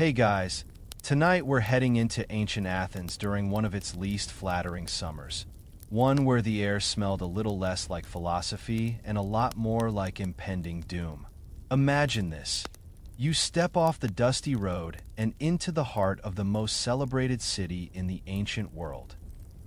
Hey guys, tonight we're heading into ancient Athens during one of its least flattering summers. One where the air smelled a little less like philosophy and a lot more like impending doom. Imagine this. You step off the dusty road and into the heart of the most celebrated city in the ancient world.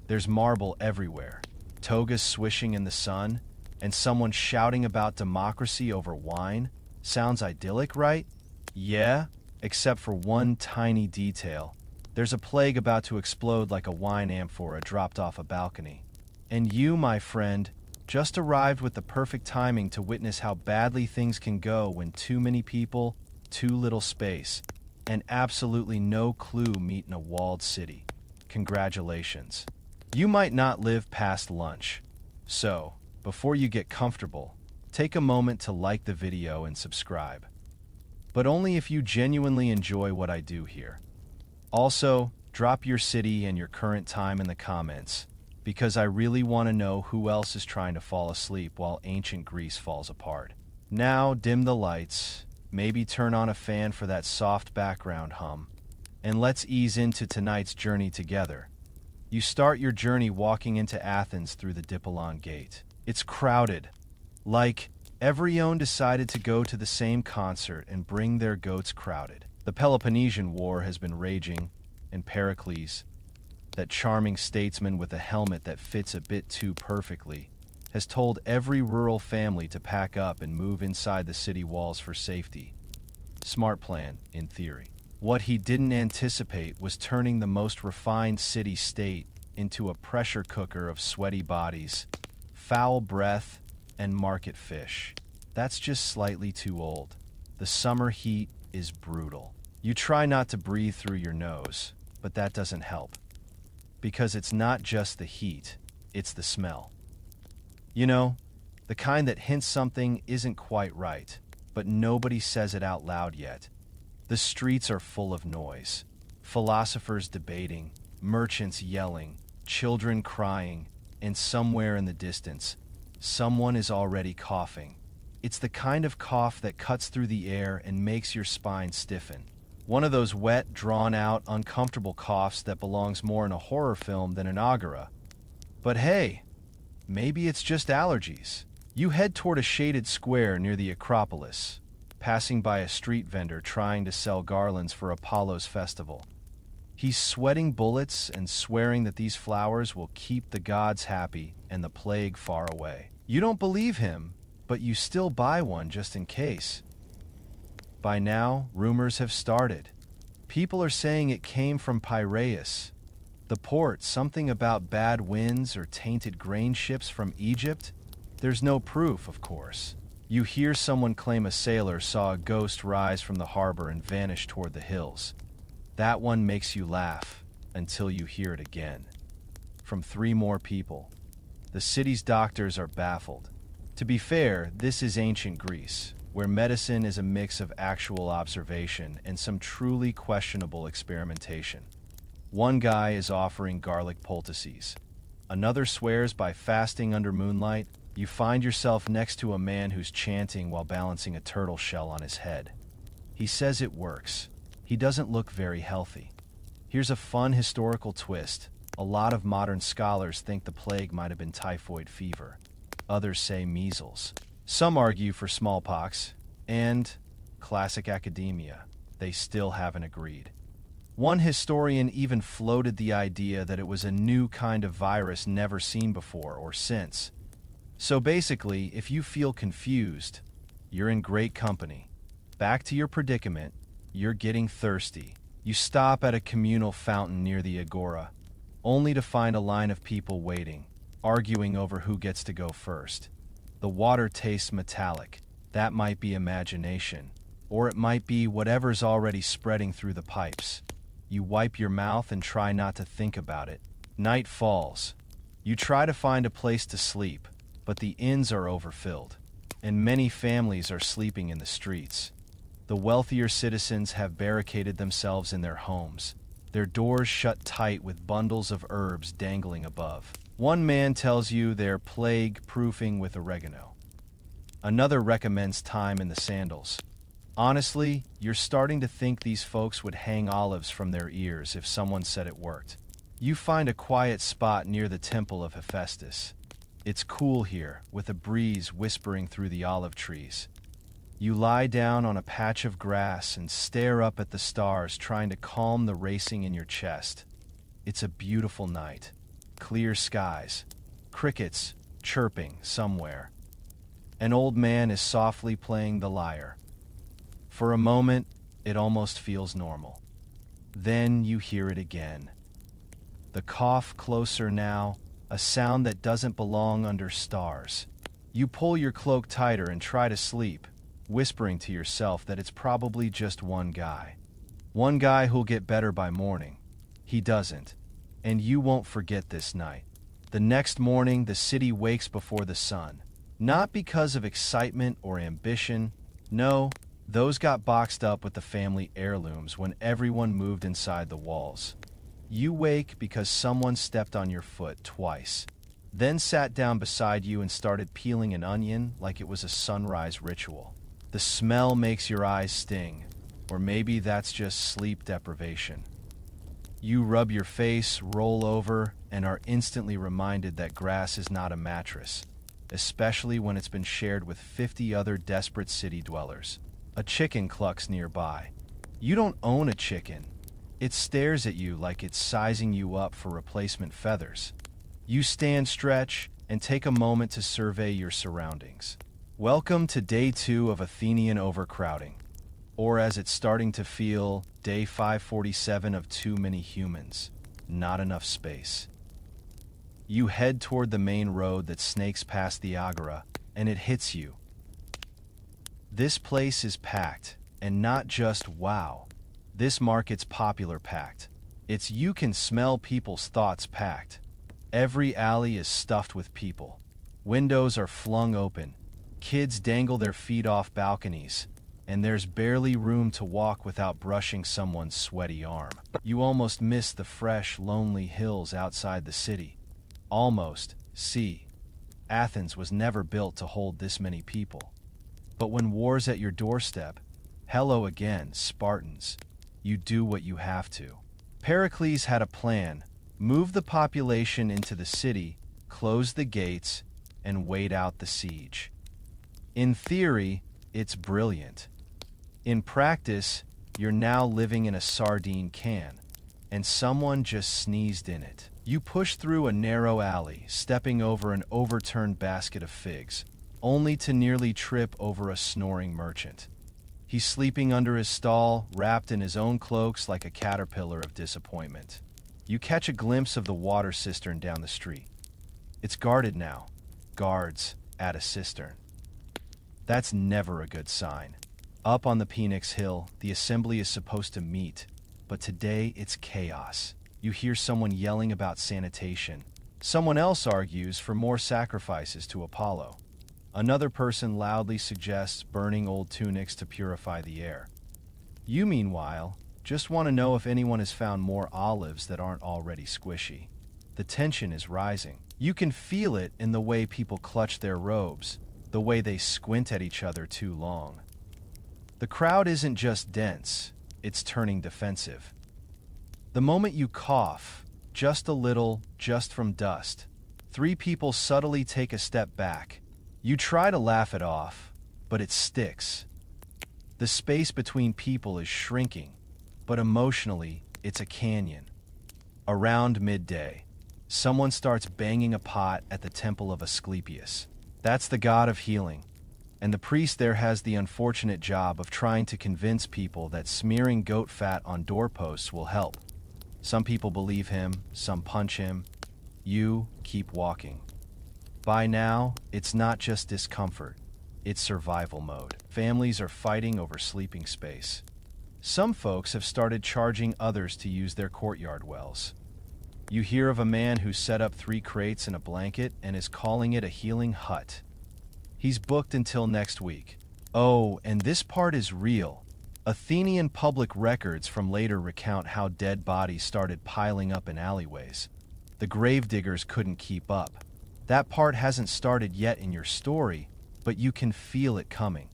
There's marble everywhere, togas swishing in the sun, and someone shouting about democracy over wine. Sounds idyllic, right? Yeah, except for one tiny detail. There's a plague about to explode like a wine amphora dropped off a balcony. And you, my friend, just arrived with the perfect timing to witness how badly things can go when too many people, too little space, and absolutely no clue meet in a walled city. Congratulations. You might not live past lunch. So, before you get comfortable, take a moment to like the video and subscribe. But only if you genuinely enjoy what I do here. Also, drop your city and your current time in the comments, because I really want to know who else is trying to fall asleep while ancient Greece falls apart. Now, dim the lights, maybe turn on a fan for that soft background hum, and let's ease into tonight's journey together. You start your journey walking into Athens through the Dippolon Gate. It's crowded. Like, everyone decided to go to the same concert and bring their goats crowded. The Peloponnesian War has been raging, and Pericles, that charming statesman with a helmet that fits a bit too perfectly, has told every rural family to pack up and move inside the city walls for safety. Smart plan, in theory. What he didn't anticipate was turning the most refined city-state into a pressure cooker of sweaty bodies, foul breath, and market fish. That's just slightly too old. The summer heat is brutal. You try not to breathe through your nose, but that doesn't help. Because it's not just the heat, it's the smell. You know, the kind that hints something isn't quite right, but nobody says it out loud yet. The streets are full of noise. Philosophers debating, merchants yelling, children crying, and somewhere in the distance, someone is already coughing. It's the kind of cough that cuts through the air and makes your spine stiffen. One of those wet, drawn-out, uncomfortable coughs that belongs more in a horror film than an agora. But hey, maybe it's just allergies. You head toward a shaded square near the Acropolis, passing by a street vendor trying to sell garlands for Apollo's festival. He's sweating bullets and swearing that these flowers will keep the gods happy and the plague far away. You don't believe him, but you still buy one just in case. By now, rumors have started. People are saying it came from Piraeus, the port, something about bad winds or tainted grain ships from Egypt. There's no proof, of course. You hear someone claim a sailor saw a ghost rise from the harbor and vanish toward the hills. That one makes you laugh until you hear it again. From 3 more people. The city's doctors are baffled. To be fair, this is ancient Greece, where medicine is a mix of actual observation and some truly questionable experimentation. One guy is offering garlic poultices. Another swears by fasting under moonlight. You find yourself next to a man who's chanting while balancing a turtle shell on his head. He says it works. He doesn't look very healthy. Here's a fun historical twist. A lot of modern scholars think the plague might have been typhoid fever. Others say measles. Some argue for smallpox, and, classic academia, they still haven't agreed. One historian even floated the idea that it was a new kind of virus never seen before or since. So basically, if you feel confused, you're in great company. Back to your predicament, you're getting thirsty. You stop at a communal fountain near the agora, only to find a line of people waiting, arguing over who gets to go first. The water tastes metallic. That might be imagination, or it might be whatever's already spreading through the pipes. You wipe your mouth and try not to think about it. Night falls. You try to find a place to sleep, but the inns are overfilled, and many families are sleeping in the streets. The wealthier citizens have barricaded themselves in their homes, their doors shut tight with bundles of herbs dangling above. One man tells you they're plague-proofing with oregano. Another recommends thyme in the sandals. Honestly, you're starting to think these folks would hang olives from their ears if someone said it worked. You find a quiet spot near the temple of Hephaestus. It's cool here, with a breeze whispering through the olive trees. You lie down on a patch of grass and stare up at the stars, trying to calm the racing in your chest. It's a beautiful night. Clear skies. Crickets chirping somewhere. An old man is softly playing the lyre. For a moment, it almost feels normal. Then you hear it again. The cough closer now, a sound that doesn't belong under stars. You pull your cloak tighter and try to sleep, whispering to yourself that it's probably just one guy. One guy who'll get better by morning. He doesn't. And you won't forget this night. The next morning, the city wakes before the sun. Not because of excitement or ambition. No, those got boxed up with the family heirlooms when everyone moved inside the walls. You wake because someone stepped on your foot twice, then sat down beside you and started peeling an onion like it was a sunrise ritual. The smell makes your eyes sting, or maybe that's just sleep deprivation. You rub your face, roll over, and are instantly reminded that grass is not a mattress, especially when it's been shared with 50 other desperate city dwellers. A chicken clucks nearby. You don't own a chicken. It stares at you like it's sizing you up for replacement feathers. You stand, stretch, and take a moment to survey your surroundings. Welcome to day 2 of Athenian overcrowding, or as it's starting to feel, day 547 of too many humans, not enough space. You head toward the main road that snakes past the agora, and it hits you. This place is packed, and not just wow. This market's popular packed. It's you can smell people's thoughts packed. Every alley is stuffed with people. Windows are flung open. Kids dangle their feet off balconies, and there's barely room to walk without brushing someone's sweaty arm. You almost miss the fresh, lonely hills outside the city. Almost. See, Athens was never built to hold this many people. But when war's at your doorstep, hello again, Spartans. You do what you have to. Pericles had a plan: move the population into the city, close the gates, and wait out the siege. In theory, it's brilliant. In practice, you're now living in a sardine can, and someone just sneezed in it. You push through a narrow alley, stepping over an overturned basket of figs, only to nearly trip over a snoring merchant. He's sleeping under his stall, wrapped in his own cloaks like a caterpillar of disappointment. You catch a glimpse of the water cistern down the street. It's guarded now. Guards at a cistern. That's never a good sign. Up on the Phoenix Hill, the assembly is supposed to meet, but today it's chaos. You hear someone yelling about sanitation. Someone else argues for more sacrifices to Apollo. Another person loudly suggests burning old tunics to purify the air. You, meanwhile, just want to know if anyone has found more olives that aren't already squishy. The tension is rising. You can feel it in the way people clutch their robes, the way they squint at each other too long. The crowd isn't just dense, it's turning defensive. The moment you cough, just a little, just from dust, 3 people subtly take a step back. You try to laugh it off, but it sticks. The space between people is shrinking, but emotionally, it's a canyon. Around midday, someone starts banging a pot at the temple of Asclepius. That's the god of healing, and the priest there has the unfortunate job of trying to convince people that smearing goat fat on doorposts will help. Some people believe him, some punch him. You keep walking. By now, it's not just discomfort, it's survival mode. Families are fighting over sleeping space. Some folks have started charging others to use their courtyard wells. You hear of a man who set up 3 crates and a blanket and is calling it a healing hut. He's booked until next week. Oh, and this part is real. Athenian public records from later recount how dead bodies started piling up in alleyways. The gravediggers couldn't keep up. That part hasn't started yet in your story, but you can feel it coming.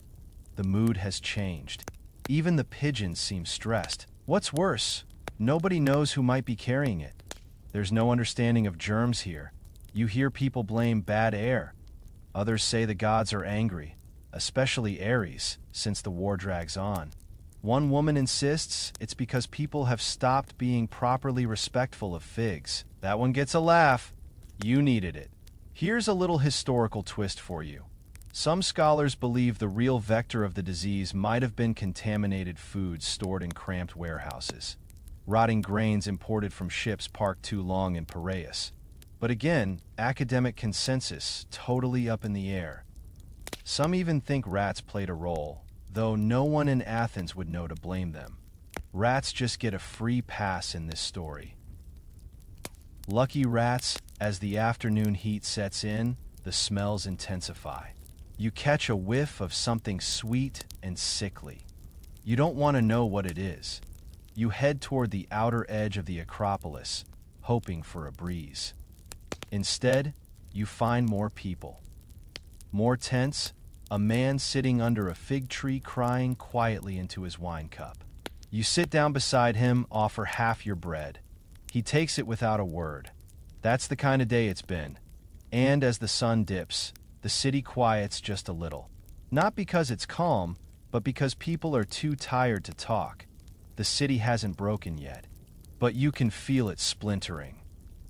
The mood has changed. Even the pigeons seem stressed. What's worse, nobody knows who might be carrying it. There's no understanding of germs here. You hear people blame bad air. Others say the gods are angry, especially Aries, since the war drags on. One woman insists it's because people have stopped being properly respectful of figs. That one gets a laugh. You needed it. Here's a little historical twist for you. Some scholars believe the real vector of the disease might have been contaminated foods stored in cramped warehouses, rotting grains imported from ships parked too long in Piraeus. But again, academic consensus totally up in the air. Some even think rats played a role, though no one in Athens would know to blame them. Rats just get a free pass in this story. Lucky rats, as the afternoon heat sets in, the smells intensify. You catch a whiff of something sweet and sickly. You don't want to know what it is. You head toward the outer edge of the Acropolis, hoping for a breeze. Instead, you find more people. More tents, a man sitting under a fig tree crying quietly into his wine cup. You sit down beside him, offer half your bread. He takes it without a word. That's the kind of day it's been. And as the sun dips, the city quiets just a little. Not because it's calm, but because people are too tired to talk. The city hasn't broken yet, but you can feel it splintering.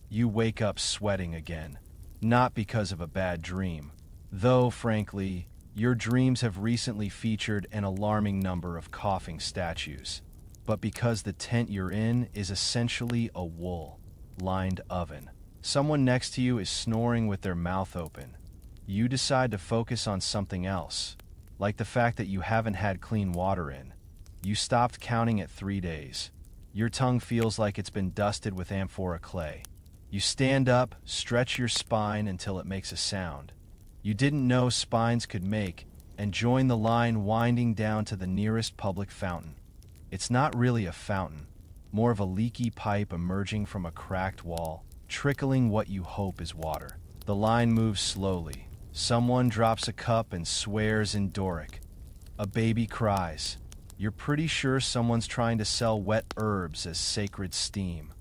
You wake up sweating again, not because of a bad dream, though, frankly, your dreams have recently featured an alarming number of coughing statues, but because the tent you're in is essentially a wool-lined oven. Someone next to you is snoring with their mouth open. You decide to focus on something else, like the fact that you haven't had clean water in. You stopped counting at 3 days. Your tongue feels like it's been dusted with amphora clay. You stand up, stretch your spine until it makes a sound you didn't know spines could make, and join the line winding down to the nearest public fountain. It's not really a fountain, more of a leaky pipe emerging from a cracked wall, trickling what you hope is water. The line moves slowly. Someone drops a cup and swears in Doric. A baby cries. You're pretty sure someone's trying to sell wet herbs as sacred steam.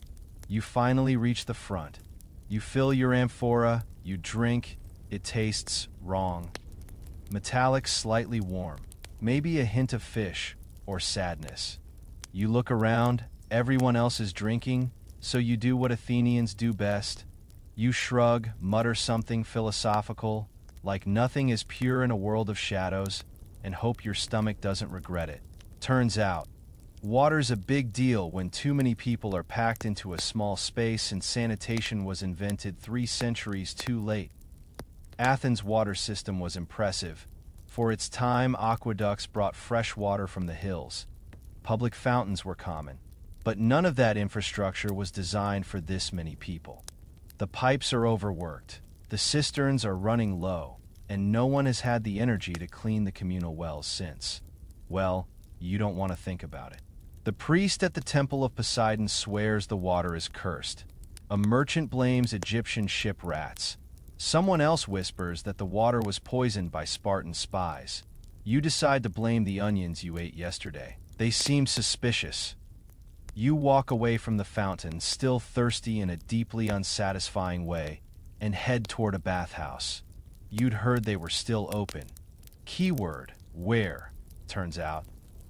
You finally reach the front. You fill your amphora, you drink. It tastes wrong. Metallic, slightly warm. Maybe a hint of fish or sadness. You look around, everyone else is drinking, so you do what Athenians do best. You shrug, mutter something philosophical, like nothing is pure in a world of shadows, and hope your stomach doesn't regret it. Turns out, water's a big deal when too many people are packed into a small space, and sanitation was invented 3 centuries too late. Athens' water system was impressive. For its time, aqueducts brought fresh water from the hills. Public fountains were common. But none of that infrastructure was designed for this many people. The pipes are overworked, the cisterns are running low, and no one has had the energy to clean the communal wells since. Well, you don't want to think about it. The priest at the temple of Poseidon swears the water is cursed. A merchant blames Egyptian ship rats. Someone else whispers that the water was poisoned by Spartan spies. You decide to blame the onions you ate yesterday. They seem suspicious. You walk away from the fountain, still thirsty in a deeply unsatisfying way, and head toward a bathhouse. You'd heard they were still open. Keyword, where, turns out.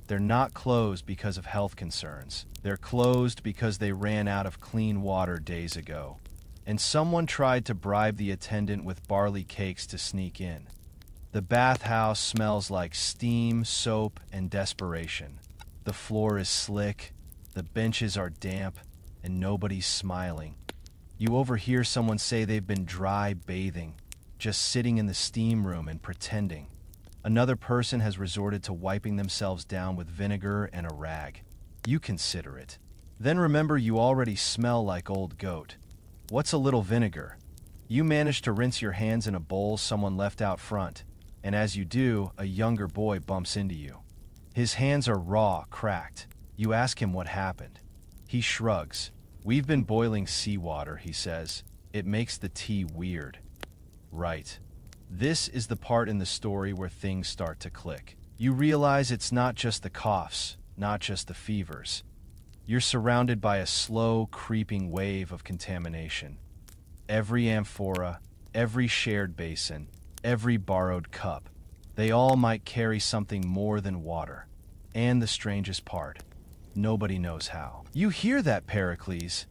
They're not closed because of health concerns. They're closed because they ran out of clean water days ago. And someone tried to bribe the attendant with barley cakes to sneak in. The bathhouse smells like steam, soap, and desperation. The floor is slick, the benches are damp, and nobody's smiling. You overhear someone say they've been dry bathing, just sitting in the steam room and pretending. Another person has resorted to wiping themselves down with vinegar and a rag. You consider it. Then remember you already smell like old goat. What's a little vinegar? You manage to rinse your hands in a bowl someone left out front, and as you do, a younger boy bumps into you. His hands are raw, cracked. You ask him what happened. He shrugs. We've been boiling seawater, he says. It makes the tea weird. Right. This is the part in the story where things start to click. You realize it's not just the coughs, not just the fevers. You're surrounded by a slow, creeping wave of contamination. Every amphora, every shared basin, every borrowed cup, they all might carry something more than water. And the strangest part, nobody knows how. You hear that, Pericles?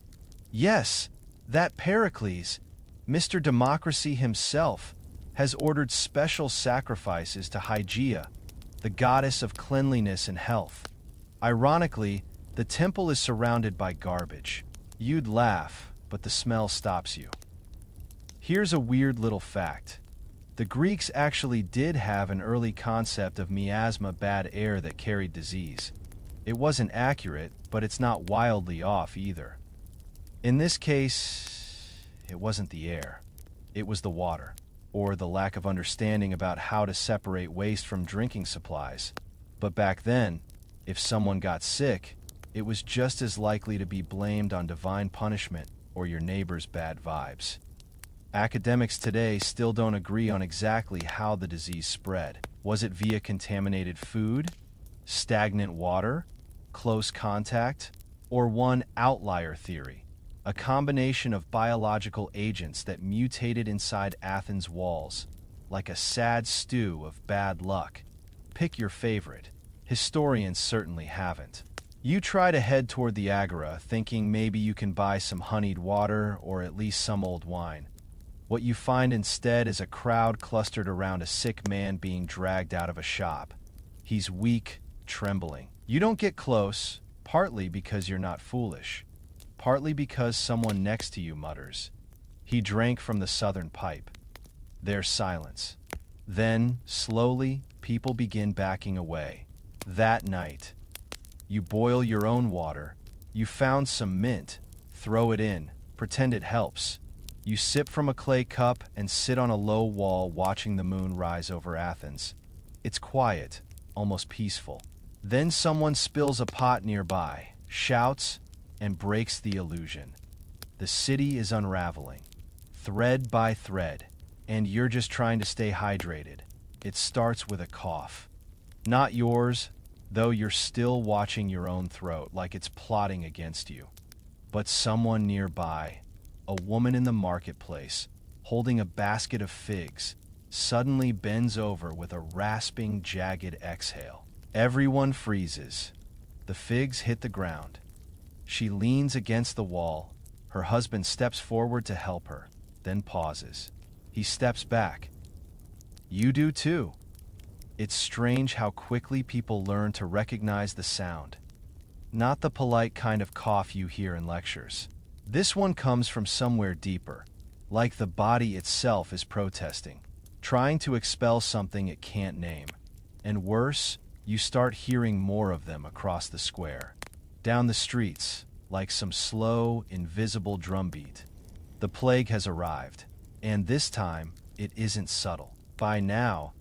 Yes, that Pericles, Mr. Democracy himself, has ordered special sacrifices to Hygeia, the goddess of cleanliness and health. Ironically, the temple is surrounded by garbage. You'd laugh, but the smell stops you. Here's a weird little fact. The Greeks actually did have an early concept of miasma, bad air that carried disease. It wasn't accurate, but it's not wildly off either. In this case, it wasn't the air. It was the water, or the lack of understanding about how to separate waste from drinking supplies. But back then, if someone got sick, it was just as likely to be blamed on divine punishment or your neighbor's bad vibes. Academics today still don't agree on exactly how the disease spread. Was it via contaminated food, stagnant water, close contact, or one outlier theory, a combination of biological agents that mutated inside Athens' walls, like a sad stew of bad luck? Pick your favorite. Historians certainly haven't. You try to head toward the agora, thinking maybe you can buy some honeyed water or at least some old wine. What you find instead is a crowd clustered around a sick man being dragged out of a shop. He's weak, trembling. You don't get close, partly because you're not foolish, partly because someone next to you mutters, "He drank from the southern pipe." There's silence. Then, slowly, people begin backing away. That night, you boil your own water. You found some mint. Throw it in. Pretend it helps. You sip from a clay cup and sit on a low wall watching the moon rise over Athens. It's quiet, almost peaceful. Then someone spills a pot nearby, shouts, and breaks the illusion. The city is unraveling, thread by thread, and you're just trying to stay hydrated. It starts with a cough. Not yours, though you're still watching your own throat like it's plotting against you. But someone nearby, a woman in the marketplace, holding a basket of figs, suddenly bends over with a rasping, jagged exhale. Everyone freezes. The figs hit the ground. She leans against the wall. Her husband steps forward to help her, then pauses. He steps back. You do too. It's strange how quickly people learn to recognize the sound. Not the polite kind of cough you hear in lectures. This one comes from somewhere deeper, like the body itself is protesting, trying to expel something it can't name. And worse, you start hearing more of them across the square. Down the streets, like some slow, invisible drumbeat. The plague has arrived, and this time, it isn't subtle. By now,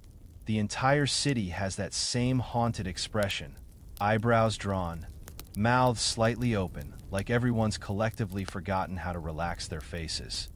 the entire city has that same haunted expression, eyebrows drawn, mouths slightly open, like everyone's collectively forgotten how to relax their faces.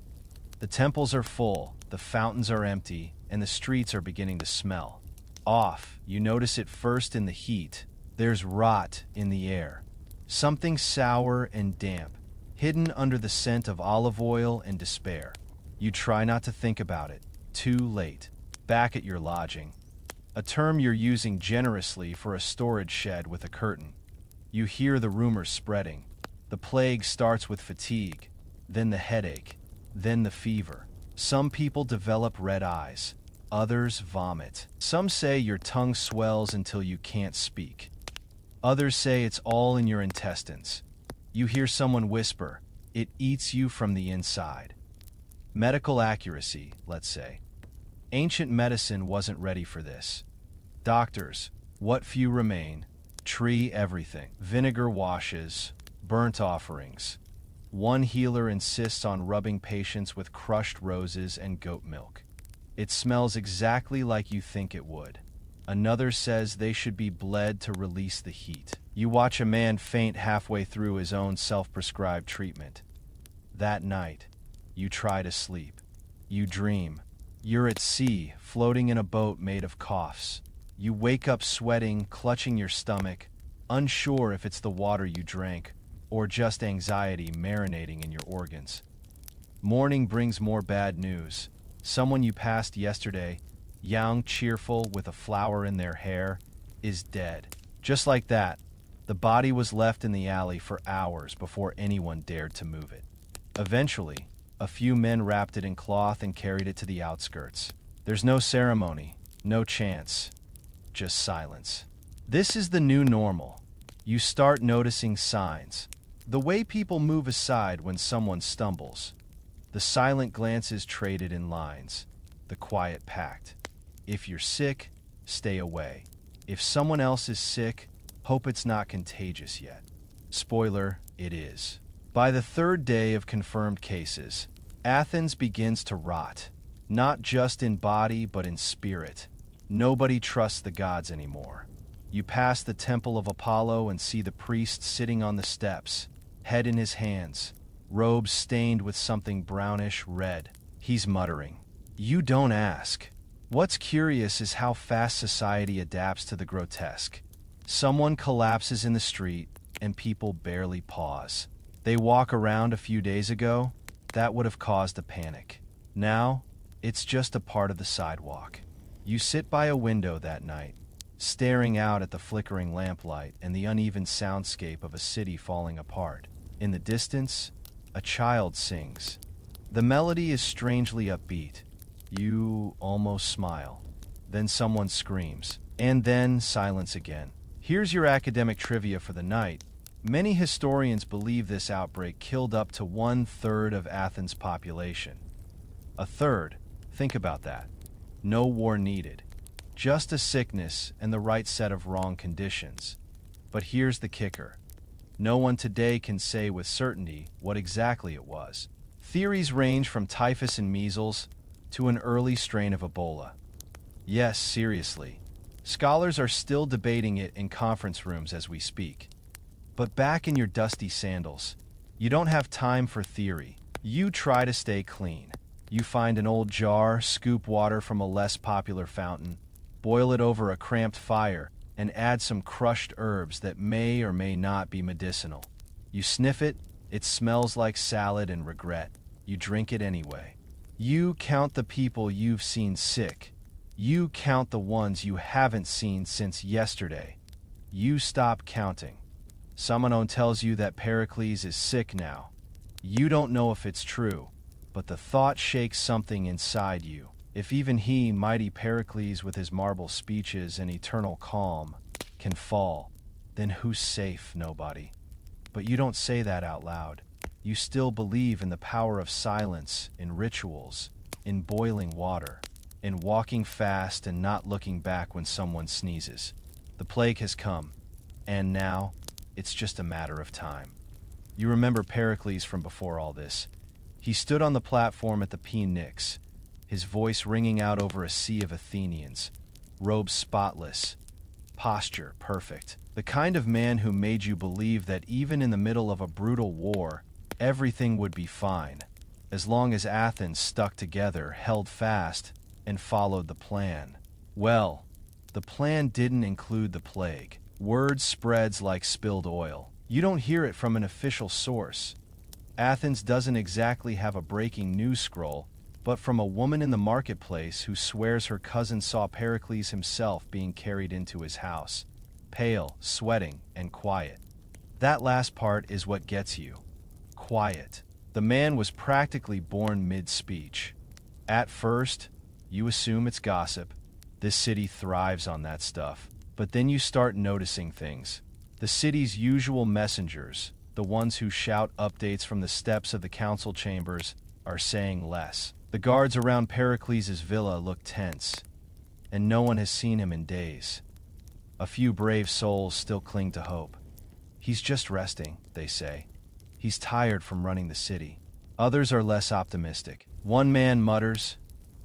The temples are full, the fountains are empty, and the streets are beginning to smell. Off, you notice it first in the heat. There's rot in the air. Something sour and damp, hidden under the scent of olive oil and despair. You try not to think about it. Too late. Back at your lodging. A term you're using generously for a storage shed with a curtain. You hear the rumors spreading. The plague starts with fatigue, then the headache, then the fever. Some people develop red eyes. Others vomit. Some say your tongue swells until you can't speak. Others say it's all in your intestines. You hear someone whisper, "It eats you from the inside." Medical accuracy, let's say. Ancient medicine wasn't ready for this. Doctors, what few remain, tree everything. Vinegar washes, burnt offerings. One healer insists on rubbing patients with crushed roses and goat milk. It smells exactly like you think it would. Another says they should be bled to release the heat. You watch a man faint halfway through his own self-prescribed treatment. That night, you try to sleep. You dream. You're at sea, floating in a boat made of coughs. You wake up sweating, clutching your stomach, unsure if it's the water you drank or just anxiety marinating in your organs. Morning brings more bad news. Someone you passed yesterday, young, cheerful, with a flower in their hair, is dead. Just like that, the body was left in the alley for hours before anyone dared to move it. Eventually, a few men wrapped it in cloth and carried it to the outskirts. There's no ceremony, no chants, just silence. This is the new normal. You start noticing signs. The way people move aside when someone stumbles. The silent glances traded in lines. The quiet pact. If you're sick, stay away. If someone else is sick, hope it's not contagious yet. Spoiler, it is. By the third day of confirmed cases, Athens begins to rot. Not just in body, but in spirit. Nobody trusts the gods anymore. You pass the temple of Apollo and see the priest sitting on the steps, head in his hands, robes stained with something brownish red. He's muttering. You don't ask. What's curious is how fast society adapts to the grotesque. Someone collapses in the street, and people barely pause. They walk around a few days ago, that would have caused a panic. Now, it's just a part of the sidewalk. You sit by a window that night, staring out at the flickering lamplight and the uneven soundscape of a city falling apart. In the distance, a child sings. The melody is strangely upbeat. You almost smile. Then someone screams. And then silence again. Here's your academic trivia for the night. Many historians believe this outbreak killed up to 1/3 of Athens' population. A third, think about that. No war needed. Just a sickness and the right set of wrong conditions. But here's the kicker. No one today can say with certainty what exactly it was. Theories range from typhus and measles to an early strain of Ebola. Yes, seriously. Scholars are still debating it in conference rooms as we speak. But back in your dusty sandals, you don't have time for theory. You try to stay clean. You find an old jar, scoop water from a less popular fountain, boil it over a cramped fire, and add some crushed herbs that may or may not be medicinal. You sniff it, it smells like salad and regret. You drink it anyway. You count the people you've seen sick. You count the ones you haven't seen since yesterday. You stop counting. Someone tells you that Pericles is sick now. You don't know if it's true, but the thought shakes something inside you. If even he, mighty Pericles with his marble speeches and eternal calm, can fall, then who's safe? Nobody. But you don't say that out loud. You still believe in the power of silence, in rituals, in boiling water, in walking fast and not looking back when someone sneezes. The plague has come, and now, it's just a matter of time. You remember Pericles from before all this. He stood on the platform at the Pnyx, his voice ringing out over a sea of Athenians, robes spotless, posture perfect. The kind of man who made you believe that even in the middle of a brutal war, everything would be fine, as long as Athens stuck together, held fast, and followed the plan. Well, the plan didn't include the plague. Word spreads like spilled oil. You don't hear it from an official source. Athens doesn't exactly have a breaking news scroll, but from a woman in the marketplace who swears her cousin saw Pericles himself being carried into his house, pale, sweating, and quiet. That last part is what gets you. Quiet. The man was practically born mid-speech. At first, you assume it's gossip. This city thrives on that stuff. But then you start noticing things. The city's usual messengers, the ones who shout updates from the steps of the council chambers, are saying less. The guards around Pericles' villa look tense, and no one has seen him in days. A few brave souls still cling to hope. He's just resting, they say. He's tired from running the city. Others are less optimistic. One man mutters,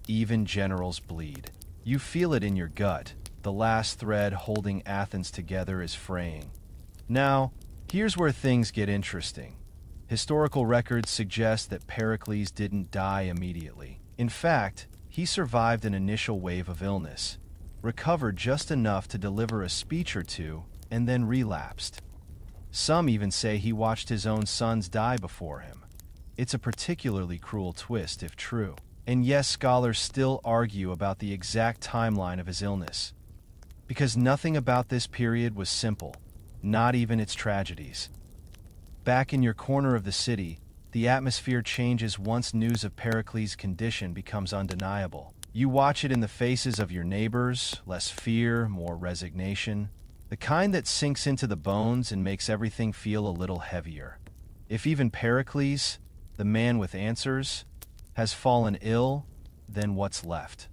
"Even generals bleed." You feel it in your gut. The last thread holding Athens together is fraying. Now, here's where things get interesting. Historical records suggest that Pericles didn't die immediately. In fact, he survived an initial wave of illness. recovered just enough to deliver a speech or two, and then relapsed. Some even say he watched his own sons die before him. It's a particularly cruel twist if true. And yes, scholars still argue about the exact timeline of his illness. Because nothing about this period was simple, not even its tragedies. Back in your corner of the city, the atmosphere changes once news of Pericles' condition becomes undeniable. You watch it in the faces of your neighbors, less fear, more resignation. The kind that sinks into the bones and makes everything feel a little heavier. If even Pericles, the man with answers, has fallen ill, then what's left?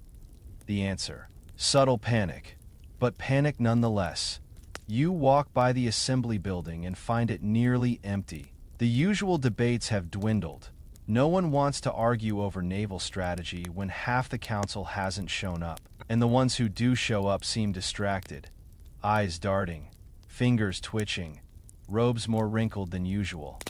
The answer. Subtle panic, but panic nonetheless. You walk by the assembly building and find it nearly empty. The usual debates have dwindled. No one wants to argue over naval strategy when half the council hasn't shown up, and the ones who do show up seem distracted. Eyes darting, fingers twitching, robes more wrinkled than usual.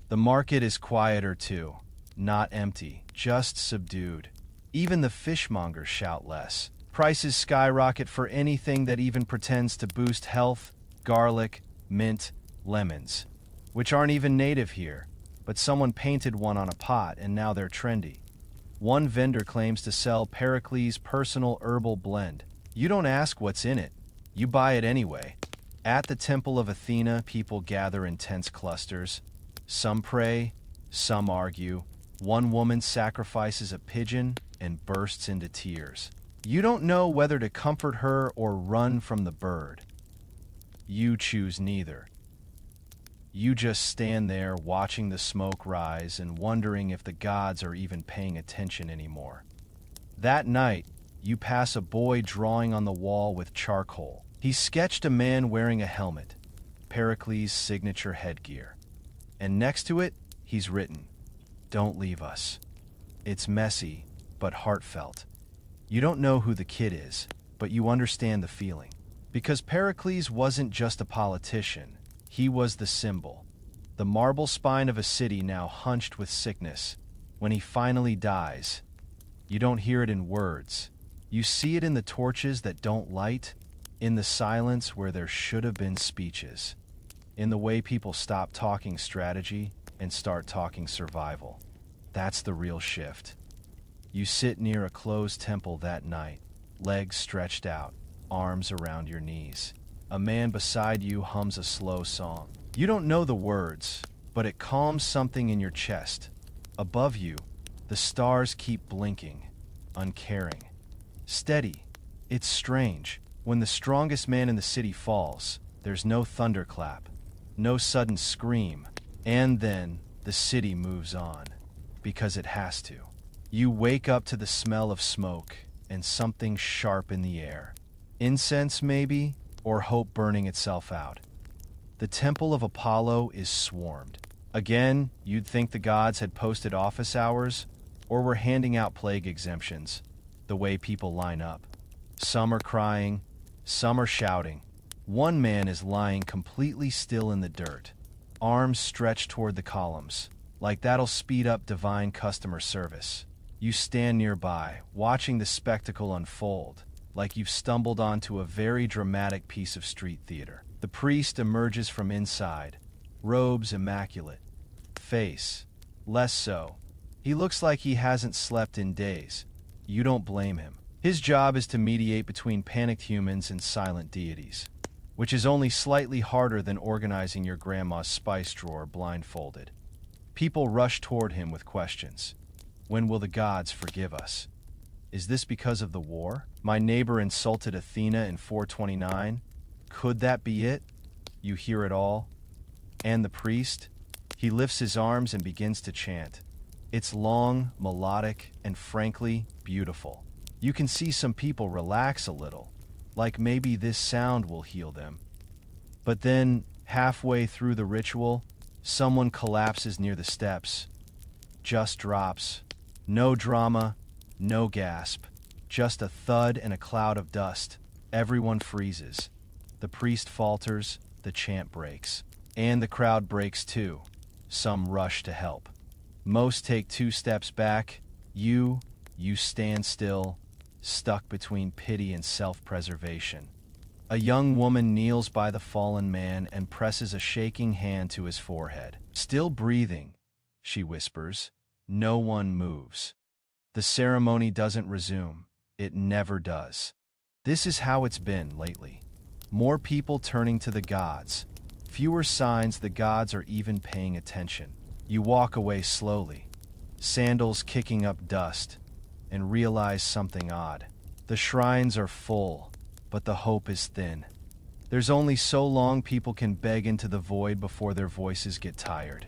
The market is quieter too, not empty, just subdued. Even the fishmongers shout less. Prices skyrocket for anything that even pretends to boost health: garlic, mint, lemons, which aren't even native here, but someone painted one on a pot and now they're trendy. One vendor claims to sell Pericles' personal herbal blend. You don't ask what's in it. You buy it anyway. At the Temple of Athena, people gather in tense clusters. Some pray, some argue. One woman sacrifices a pigeon and bursts into tears. You don't know whether to comfort her or run from the bird. You choose neither. You just stand there watching the smoke rise and wondering if the gods are even paying attention anymore. That night, you pass a boy drawing on the wall with charcoal. He sketched a man wearing a helmet, Pericles' signature headgear. And next to it, he's written, "Don't leave us." It's messy, but heartfelt. You don't know who the kid is, but you understand the feeling. Because Pericles wasn't just a politician, he was the symbol. The marble spine of a city now hunched with sickness. When he finally dies, you don't hear it in words. You see it in the torches that don't light, in the silence where there should have been speeches, in the way people stop talking strategy and start talking survival. That's the real shift. You sit near a closed temple that night, legs stretched out, arms around your knees. A man beside you hums a slow song. You don't know the words, but it calms something in your chest. Above you, the stars keep blinking, uncaring. Steady. It's strange. When the strongest man in the city falls, there's no thunderclap, no sudden scream, and then the city moves on, because it has to. You wake up to the smell of smoke and something sharp in the air. Incense, maybe, or hope burning itself out. The temple of Apollo is swarmed. Again, you'd think the gods had posted office hours, or were handing out plague exemptions, the way people line up. Some are crying, some are shouting. One man is lying completely still in the dirt, arms stretched toward the columns, like that'll speed up divine customer service. You stand nearby, watching the spectacle unfold, like you've stumbled onto a very dramatic piece of street theater. The priest emerges from inside, robes immaculate, face less so. He looks like he hasn't slept in days. You don't blame him. His job is to mediate between panicked humans and silent deities, which is only slightly harder than organizing your grandma's spice drawer blindfolded. People rush toward him with questions. When will the gods forgive us? Is this because of the war? My neighbor insulted Athena in 429. Could that be it? You hear it all. And the priest? He lifts his arms and begins to chant. It's long, melodic, and frankly, beautiful. You can see some people relax a little, like maybe this sound will heal them. But then, halfway through the ritual, someone collapses near the steps. Just drops. No drama, no gasp. Just a thud and a cloud of dust. Everyone freezes. The priest falters, the chant breaks. And the crowd breaks too. Some rush to help. Most take 2 steps back. You stand still, stuck between pity and self-preservation. A young woman kneels by the fallen man and presses a shaking hand to his forehead. Still breathing, she whispers. No one moves. The ceremony doesn't resume. It never does. This is how it's been lately. More people turning to the gods. Fewer signs the gods are even paying attention. You walk away slowly, sandals kicking up dust, and realize something odd. The shrines are full, but the hope is thin. There's only so long people can beg into the void before their voices get tired.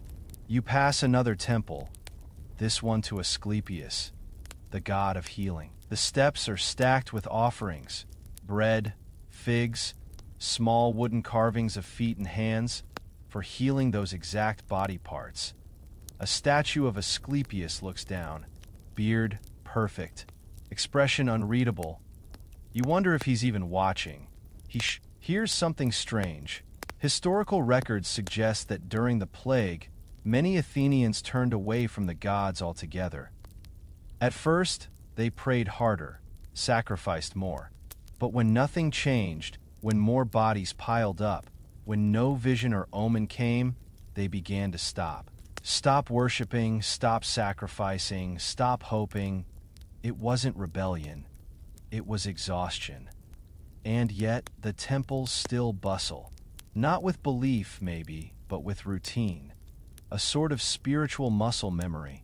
You pass another temple, this one to Asclepius, the god of healing. The steps are stacked with offerings, bread, figs, small wooden carvings of feet and hands for healing those exact body parts. A statue of Asclepius looks down, beard perfect, expression unreadable. You wonder if he's even watching. He hears something strange. Historical records suggest that during the plague, many Athenians turned away from the gods altogether. At first, they prayed harder, sacrificed more. But when nothing changed, when more bodies piled up, when no vision or omen came, they began to stop. Stop worshiping, stop sacrificing, stop hoping. It wasn't rebellion. It was exhaustion. And yet, the temples still bustle. Not with belief, maybe, but with routine. A sort of spiritual muscle memory.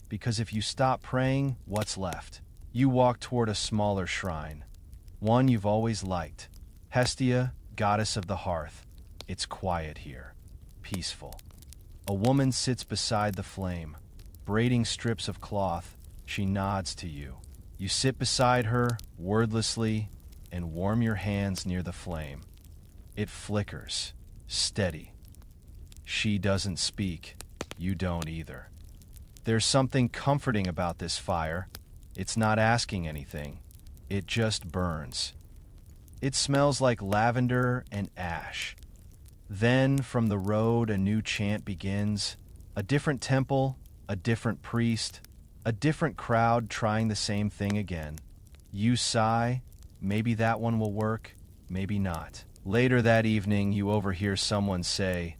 Because if you stop praying, what's left? You walk toward a smaller shrine. One you've always liked. Hestia, goddess of the hearth. It's quiet here. Peaceful. A woman sits beside the flame, braiding strips of cloth. She nods to you. You sit beside her, wordlessly, and warm your hands near the flame. It flickers, steady. She doesn't speak. You don't either. There's something comforting about this fire. It's not asking anything. It just burns. It smells like lavender and ash. Then, from the road, a new chant begins. A different temple, a different priest, a different crowd trying the same thing again. You sigh. Maybe that one will work, maybe not. Later that evening, you overhear someone say,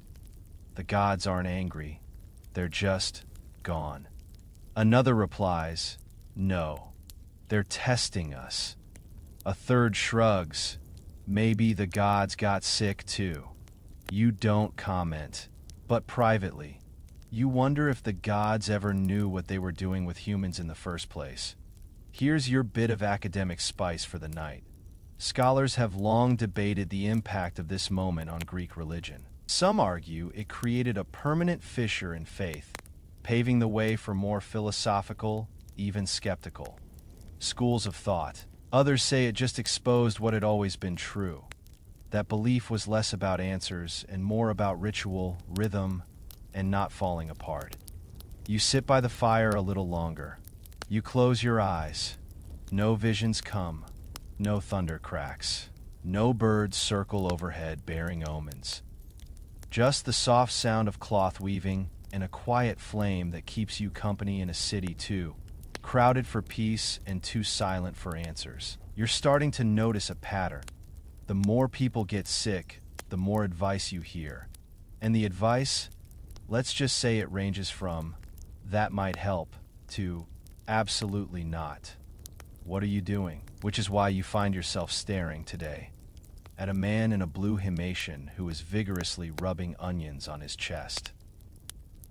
"The gods aren't angry. They're just gone." Another replies, "No, they're testing us." A third shrugs. Maybe the gods got sick too. You don't comment, but privately, you wonder if the gods ever knew what they were doing with humans in the first place. Here's your bit of academic spice for the night. Scholars have long debated the impact of this moment on Greek religion. Some argue it created a permanent fissure in faith, paving the way for more philosophical, even skeptical schools of thought. Others say it just exposed what had always been true, that belief was less about answers and more about ritual, rhythm, and not falling apart. You sit by the fire a little longer. You close your eyes. No visions come. No thunder cracks. No birds circle overhead bearing omens. Just the soft sound of cloth weaving and a quiet flame that keeps you company in a city too crowded for peace and too silent for answers. You're starting to notice a pattern. The more people get sick, the more advice you hear. And the advice, let's just say it ranges from, "That might help," to, "Absolutely not. What are you doing?" Which is why you find yourself staring today at a man in a blue himation who is vigorously rubbing onions on his chest.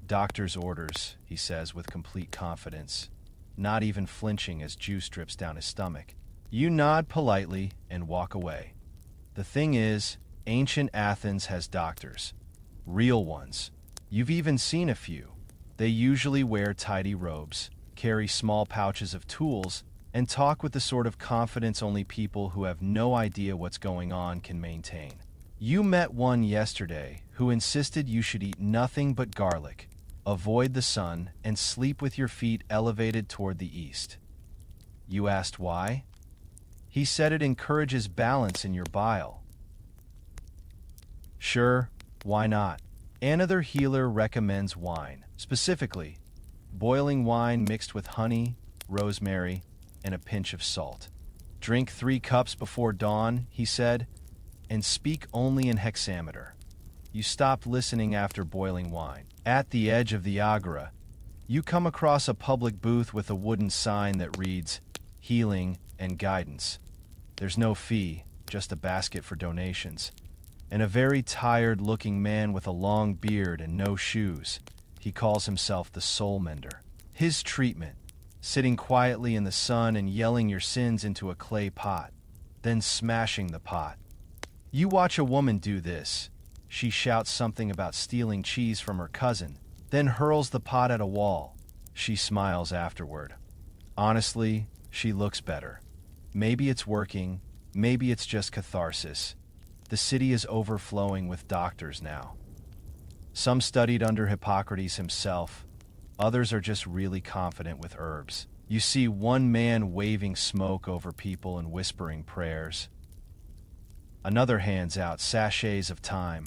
"Doctor's orders," he says with complete confidence, not even flinching as juice drips down his stomach. You nod politely and walk away. The thing is, ancient Athens has doctors. Real ones. You've even seen a few. They usually wear tidy robes, carry small pouches of tools, and talk with the sort of confidence only people who have no idea what's going on can maintain. You met one yesterday who insisted you should eat nothing but garlic, avoid the sun, and sleep with your feet elevated toward the east. You asked why? He said it encourages balance in your bile. Sure, why not? Another healer recommends wine. Specifically, boiling wine mixed with honey, rosemary, and a pinch of salt. Drink 3 cups before dawn, he said, and speak only in hexameter. You stopped listening after boiling wine. At the edge of the agora, you come across a public booth with a wooden sign that reads, Healing and Guidance. There's no fee, just a basket for donations. And a very tired-looking man with a long beard and no shoes. He calls himself the Soul Mender. His treatment: sitting quietly in the sun and yelling your sins into a clay pot, then smashing the pot. You watch a woman do this. She shouts something about stealing cheese from her cousin, then hurls the pot at a wall. She smiles afterward. Honestly, she looks better. Maybe it's working, maybe it's just catharsis. The city is overflowing with doctors now. Some studied under Hippocrates himself. Others are just really confident with herbs. You see one man waving smoke over people and whispering prayers. Another hands out sachets of thyme,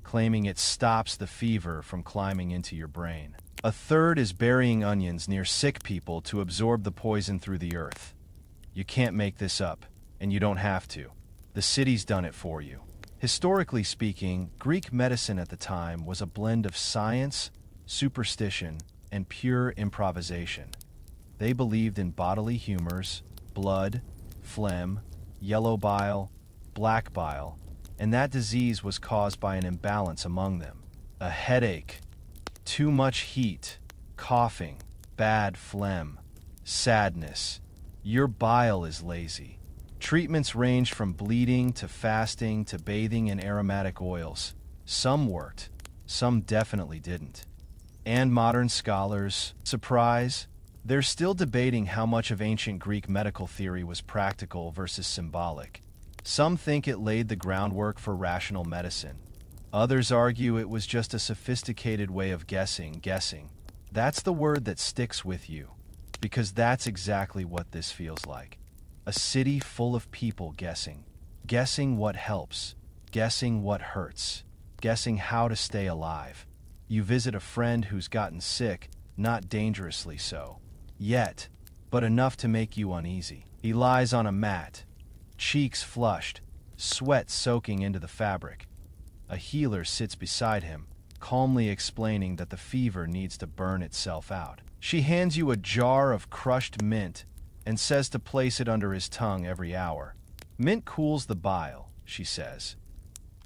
claiming it stops the fever from climbing into your brain. A third is burying onions near sick people to absorb the poison through the earth. You can't make this up, and you don't have to. The city's done it for you. Historically speaking, Greek medicine at the time was a blend of science, superstition, and pure improvisation. They believed in bodily humors, blood, phlegm, yellow bile, black bile, and that disease was caused by an imbalance among them. A headache, too much heat, coughing, bad phlegm, sadness. Your bile is lazy. Treatments ranged from bleeding to fasting to bathing in aromatic oils. Some worked, some definitely didn't. And modern scholars, surprise, they're still debating how much of ancient Greek medical theory was practical versus symbolic. Some think it laid the groundwork for rational medicine. Others argue it was just a sophisticated way of guessing. That's the word that sticks with you, because that's exactly what this feels like. A city full of people guessing. Guessing what helps. Guessing what hurts. Guessing how to stay alive. You visit a friend who's gotten sick, not dangerously so. Yet, but enough to make you uneasy. He lies on a mat, cheeks flushed, sweat soaking into the fabric. A healer sits beside him, calmly explaining that the fever needs to burn itself out. She hands you a jar of crushed mint and says to place it under his tongue every hour. Mint cools the bile, she says.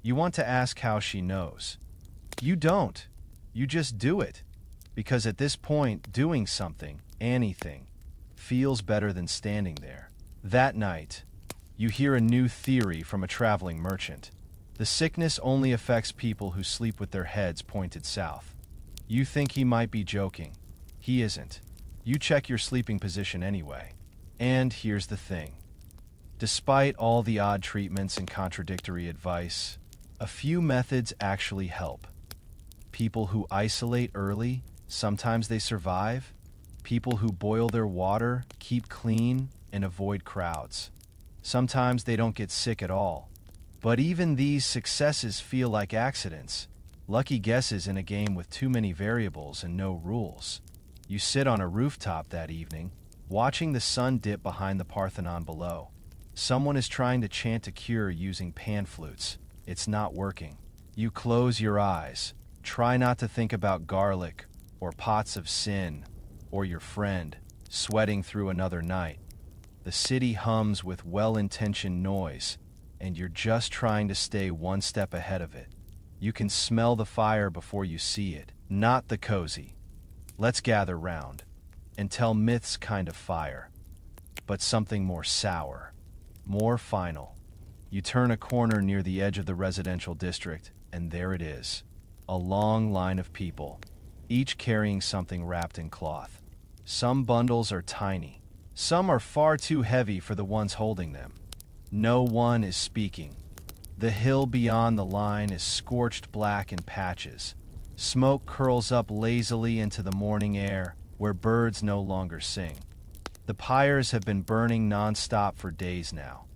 You want to ask how she knows. You don't. You just do it. Because at this point, doing something, anything, feels better than standing there. That night, you hear a new theory from a traveling merchant. The sickness only affects people who sleep with their heads pointed south. You think he might be joking. He isn't. You check your sleeping position anyway. And here's the thing. Despite all the odd treatments and contradictory advice, a few methods actually help. People who isolate early, sometimes they survive. People who boil their water, keep clean, and avoid crowds. Sometimes they don't get sick at all. But even these successes feel like accidents, lucky guesses in a game with too many variables and no rules. You sit on a rooftop that evening, watching the sun dip behind the Parthenon below. Someone is trying to chant a cure using pan flutes. It's not working. You close your eyes. Try not to think about garlic, or pots of sin, or your friend, sweating through another night. The city hums with well-intentioned noise, and you're just trying to stay one step ahead of it. You can smell the fire before you see it, not the cozy. Let's gather round, and tell myths kind of fire, but something more sour, more final. You turn a corner near the edge of the residential district, and there it is. A long line of people, each carrying something wrapped in cloth. Some bundles are tiny. Some are far too heavy for the ones holding them. No one is speaking. The hill beyond the line is scorched black in patches. Smoke curls up lazily into the morning air, where birds no longer sing. The pyres have been burning non-stop for days now.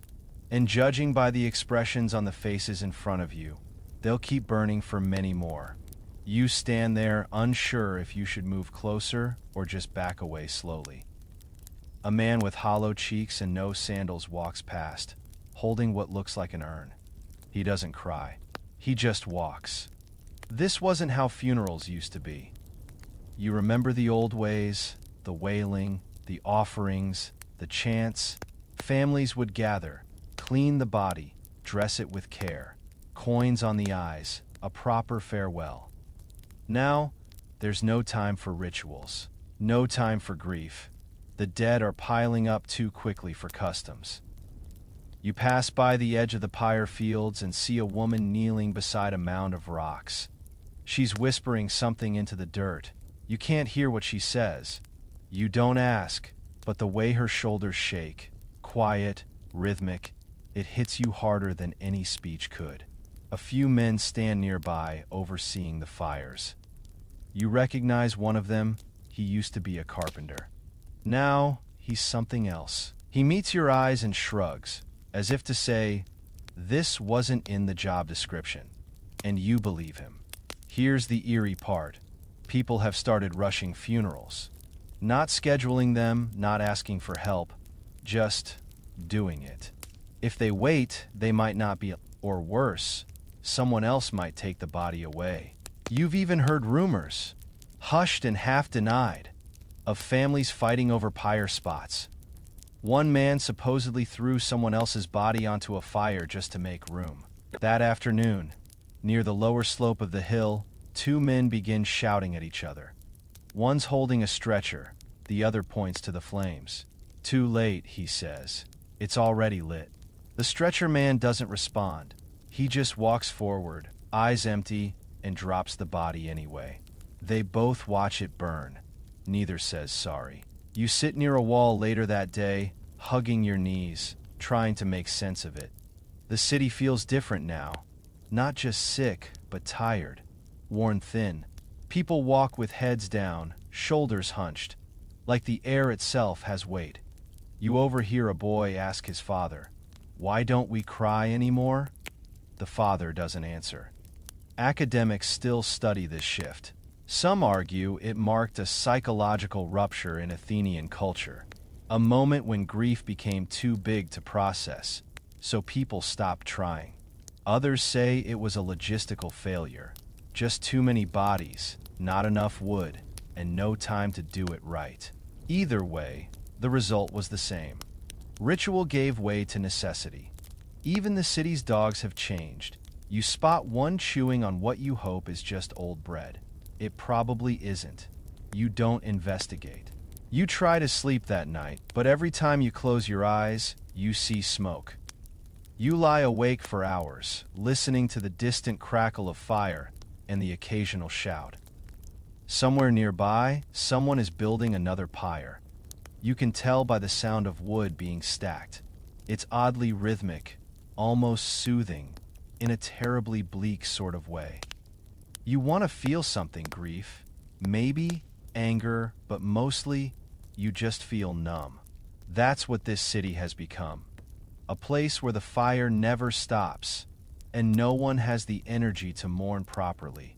And judging by the expressions on the faces in front of you, they'll keep burning for many more. You stand there, unsure if you should move closer or just back away slowly. A man with hollow cheeks and no sandals walks past, holding what looks like an urn. He doesn't cry. He just walks. This wasn't how funerals used to be. You remember the old ways, the wailing, the offerings, the chants. Families would gather, clean the body, dress it with care, coins on the eyes, a proper farewell. Now, there's no time for rituals, no time for grief. The dead are piling up too quickly for customs. You pass by the edge of the pyre fields and see a woman kneeling beside a mound of rocks. She's whispering something into the dirt. You can't hear what she says. You don't ask, but the way her shoulders shake, quiet, rhythmic, it hits you harder than any speech could. A few men stand nearby, overseeing the fires. You recognize one of them. He used to be a carpenter. Now, he's something else. He meets your eyes and shrugs, as if to say, this wasn't in the job description. And you believe him. Here's the eerie part. People have started rushing funerals. Not scheduling them, not asking for help, just doing it. If they wait, they might not be, or worse, someone else might take the body away. You've even heard rumors, hushed and half denied, of families fighting over pyre spots. One man supposedly threw someone else's body onto a fire just to make room. That afternoon, near the lower slope of the hill, two men begin shouting at each other. One's holding a stretcher, the other points to the flames. Too late, he says. It's already lit. The stretcher man doesn't respond. He just walks forward, eyes empty, and drops the body anyway. They both watch it burn. Neither says sorry. You sit near a wall later that day, hugging your knees, trying to make sense of it. The city feels different now. Not just sick, but tired, worn thin. People walk with heads down, shoulders hunched, like the air itself has weight. You overhear a boy ask his father, "Why don't we cry anymore?" The father doesn't answer. Academics still study this shift. Some argue it marked a psychological rupture in Athenian culture, a moment when grief became too big to process, so people stopped trying. Others say it was a logistical failure, just too many bodies, not enough wood, and no time to do it right. Either way, the result was the same. Ritual gave way to necessity. Even the city's dogs have changed. You spot one chewing on what you hope is just old bread. It probably isn't. You don't investigate. You try to sleep that night, but every time you close your eyes, you see smoke. You lie awake for hours, listening to the distant crackle of fire and the occasional shout. Somewhere nearby, someone is building another pyre. You can tell by the sound of wood being stacked. It's oddly rhythmic, almost soothing, in a terribly bleak sort of way. You want to feel something, grief, maybe anger, but mostly you just feel numb. That's what this city has become. A place where the fire never stops, and no one has the energy to mourn properly.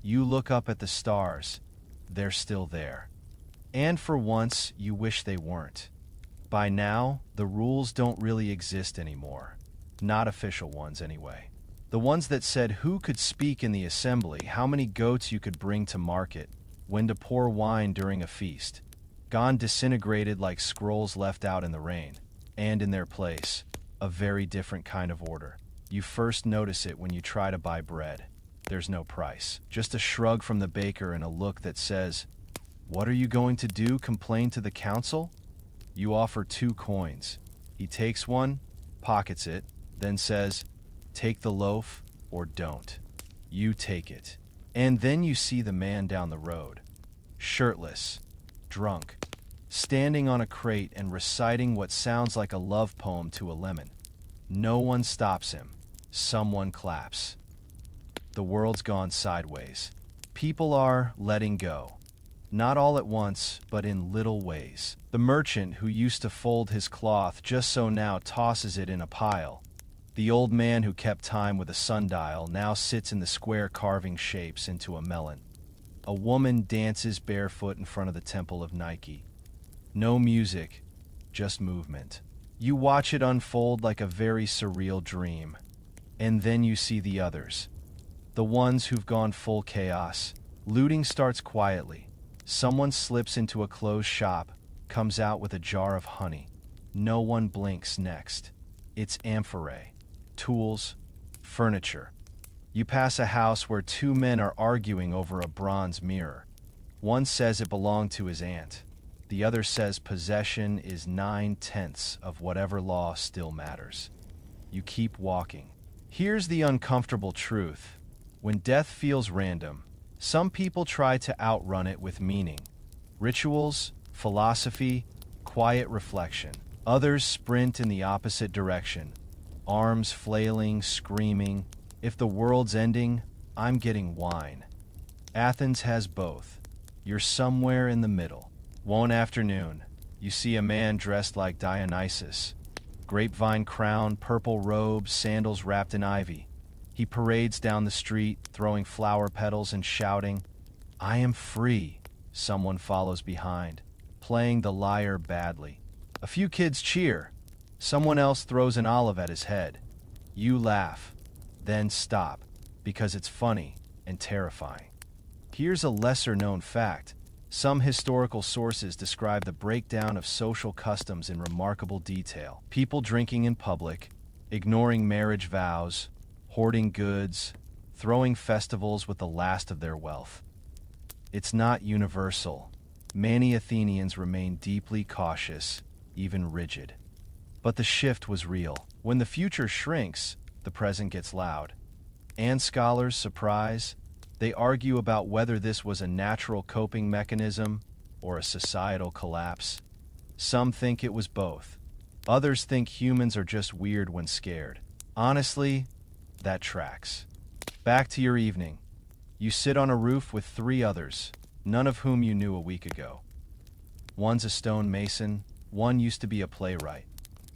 You look up at the stars, they're still there. And for once, you wish they weren't. By now, the rules don't really exist anymore. Not official ones, anyway. The ones that said who could speak in the assembly, how many goats you could bring to market, when to pour wine during a feast. Gone disintegrated like scrolls left out in the rain. And in their place, a very different kind of order. You first notice it when you try to buy bread. There's no price. Just a shrug from the baker and a look that says, "What are you going to do, complain to the council?" You offer 2 coins. He takes one, pockets it, then says, "Take the loaf or don't." You take it. And then you see the man down the road, shirtless, drunk, standing on a crate and reciting what sounds like a love poem to a lemon. No one stops him. Someone claps. The world's gone sideways. People are letting go. Not all at once, but in little ways. The merchant who used to fold his cloth just so now tosses it in a pile. The old man who kept time with a sundial now sits in the square carving shapes into a melon. A woman dances barefoot in front of the temple of Nike. No music, just movement. You watch it unfold like a very surreal dream. And then you see the others. The ones who've gone full chaos. Looting starts quietly. Someone slips into a closed shop, comes out with a jar of honey. No one blinks next. It's amphorae, tools, furniture. You pass a house where two men are arguing over a bronze mirror. One says it belonged to his aunt. The other says possession is 9/10 of whatever law still matters. You keep walking. Here's the uncomfortable truth. When death feels random, some people try to outrun it with meaning. Rituals, philosophy, quiet reflection. Others sprint in the opposite direction, arms flailing, screaming, "If the world's ending, I'm getting wine." Athens has both. You're somewhere in the middle. One afternoon, you see a man dressed like Dionysus. Grapevine crown, purple robe, sandals wrapped in ivy. He parades down the street, throwing flower petals and shouting, "I am free." Someone follows behind, playing the lyre badly. A few kids cheer. Someone else throws an olive at his head. You laugh, then stop, because it's funny and terrifying. Here's a lesser-known fact. Some historical sources describe the breakdown of social customs in remarkable detail. People drinking in public, ignoring marriage vows, hoarding goods, throwing festivals with the last of their wealth. It's not universal. Many Athenians remain deeply cautious, even rigid. But the shift was real. When the future shrinks, the present gets loud. And scholars surprise. They argue about whether this was a natural coping mechanism or a societal collapse. Some think it was both. Others think humans are just weird when scared. Honestly, that tracks. Back to your evening. You sit on a roof with three others, none of whom you knew a week ago. One's a stone mason, one used to be a playwright.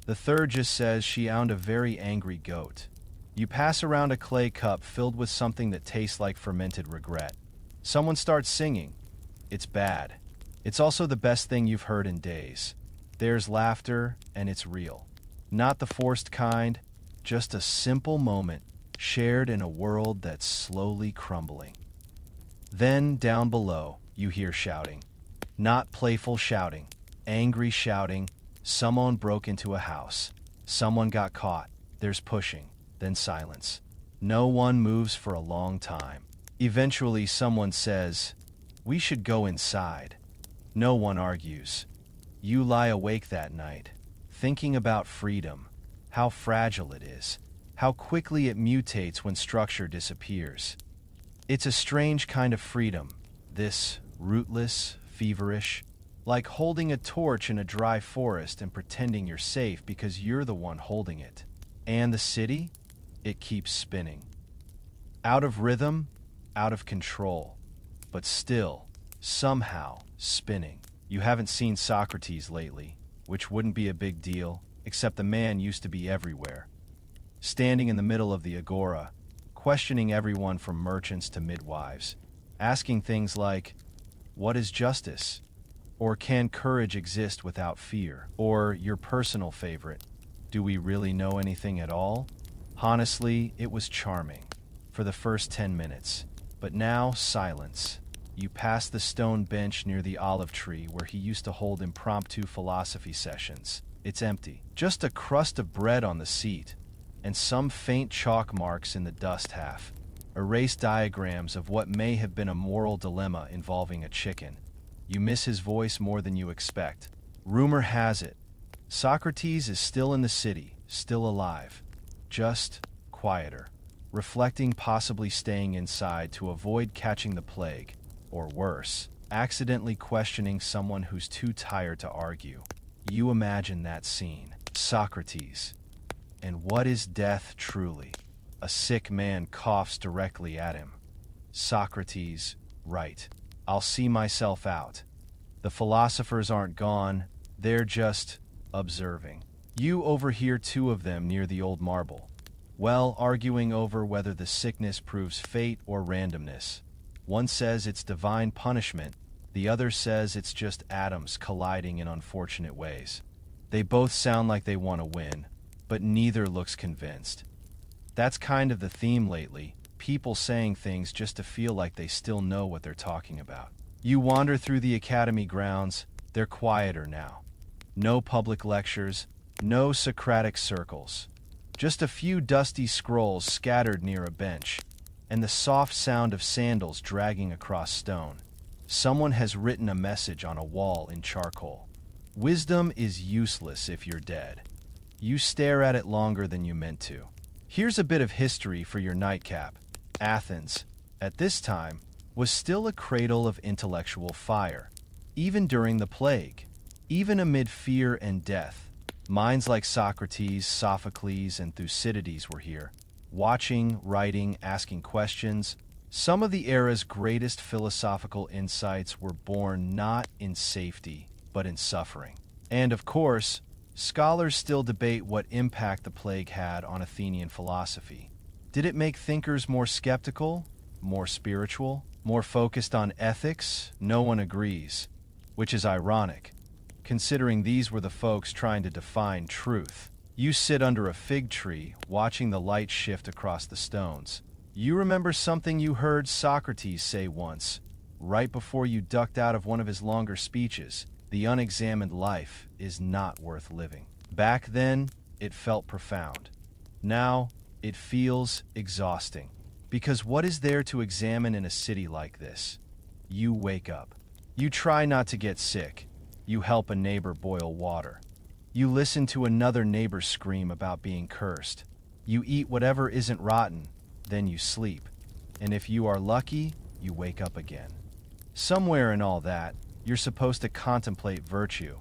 The third just says she owned a very angry goat. You pass around a clay cup filled with something that tastes like fermented regret. Someone starts singing. It's bad. It's also the best thing you've heard in days. There's laughter, and it's real. Not the forced kind, just a simple moment shared in a world that's slowly crumbling. Then, down below, you hear shouting. Not playful shouting, angry shouting. Someone broke into a house. Someone got caught. There's pushing, then silence. No one moves for a long time. Eventually, someone says, "We should go inside." No one argues. You lie awake that night, thinking about freedom, how fragile it is, how quickly it mutates when structure disappears. It's a strange kind of freedom, this rootless, feverish, like holding a torch in a dry forest and pretending you're safe because you're the one holding it. And the city? It keeps spinning. Out of rhythm, out of control, but still, somehow, spinning. You haven't seen Socrates lately, which wouldn't be a big deal, except the man used to be everywhere. Standing in the middle of the agora, questioning everyone from merchants to midwives, asking things like, "What is justice?" Or "Can courage exist without fear?" Or, your personal favorite, "Do we really know anything at all?" Honestly, it was charming for the first 10 minutes. But now, silence. You pass the stone bench near the olive tree where he used to hold impromptu philosophy sessions. It's empty. Just a crust of bread on the seat, and some faint chalk marks in the dust half. Erased diagrams of what may have been a moral dilemma involving a chicken. You miss his voice more than you expect. Rumor has it, Socrates is still in the city, still alive. Just quieter. Reflecting, possibly staying inside to avoid catching the plague. Or worse, accidentally questioning someone who's too tired to argue. You imagine that scene. Socrates. And what is death truly? A sick man coughs directly at him. Socrates, right. I'll see myself out. The philosophers aren't gone, they're just observing. You overhear two of them near the old marble. Well, arguing over whether the sickness proves fate or randomness. One says it's divine punishment, the other says it's just atoms colliding in unfortunate ways. They both sound like they want to win, but neither looks convinced. That's kind of the theme lately, people saying things just to feel like they still know what they're talking about. You wander through the academy grounds, they're quieter now. No public lectures, no Socratic circles. Just a few dusty scrolls scattered near a bench, and the soft sound of sandals dragging across stone. Someone has written a message on a wall in charcoal. Wisdom is useless if you're dead. You stare at it longer than you meant to. Here's a bit of history for your nightcap. Athens, at this time, was still a cradle of intellectual fire, even during the plague. Even amid fear and death, minds like Socrates, Sophocles, and Thucydides were here, watching, writing, asking questions. Some of the era's greatest philosophical insights were born not in safety, but in suffering. And of course, scholars still debate what impact the plague had on Athenian philosophy. Did it make thinkers more skeptical, more spiritual, more focused on ethics? No one agrees, which is ironic, considering these were the folks trying to define truth. You sit under a fig tree, watching the light shift across the stones. You remember something you heard Socrates say once, right before you ducked out of one of his longer speeches: the unexamined life is not worth living. Back then, it felt profound. Now, it feels exhausting. Because what is there to examine in a city like this? You wake up. You try not to get sick. You help a neighbor boil water. You listen to another neighbor scream about being cursed. You eat whatever isn't rotten, then you sleep. And if you are lucky, you wake up again. Somewhere in all that, you're supposed to contemplate virtue.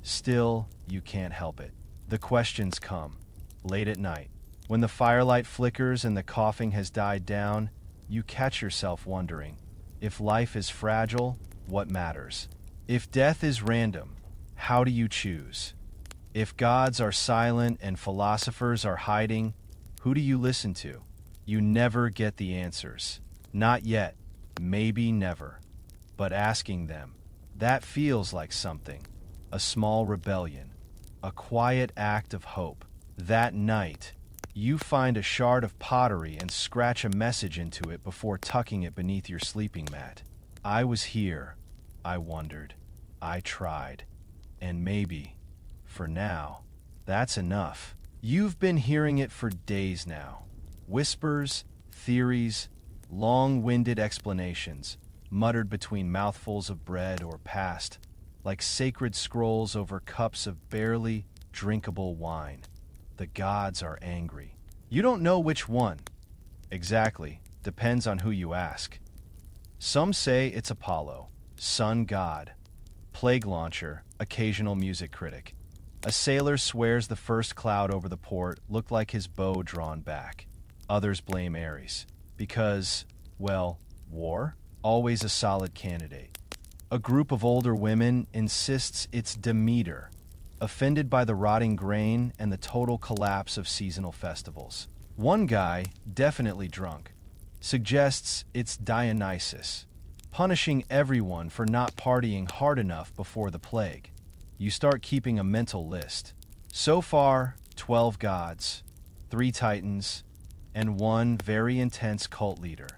Still, you can't help it. The questions come. Late at night, when the firelight flickers and the coughing has died down, you catch yourself wondering, if life is fragile, what matters? If death is random, how do you choose? If gods are silent and philosophers are hiding, who do you listen to? You never get the answers. Not yet, maybe never. But asking them, that feels like something. A small rebellion. A quiet act of hope. That night, you find a shard of pottery and scratch a message into it before tucking it beneath your sleeping mat. I was here. I wondered. I tried. And maybe, for now, that's enough. You've been hearing it for days now. Whispers, theories, long-winded explanations, muttered between mouthfuls of bread or past, like sacred scrolls over cups of barely drinkable wine. The gods are angry. You don't know which one. Exactly. Depends on who you ask. Some say it's Apollo, sun god. Plague launcher, occasional music critic. A sailor swears the first cloud over the port looked like his bow drawn back. Others blame Ares. Because, well, war? Always a solid candidate. A group of older women insists it's Demeter, offended by the rotting grain and the total collapse of seasonal festivals. One guy, definitely drunk, suggests it's Dionysus, punishing everyone for not partying hard enough before the plague. You start keeping a mental list. So far, 12 gods, 3 titans, and one very intense cult leader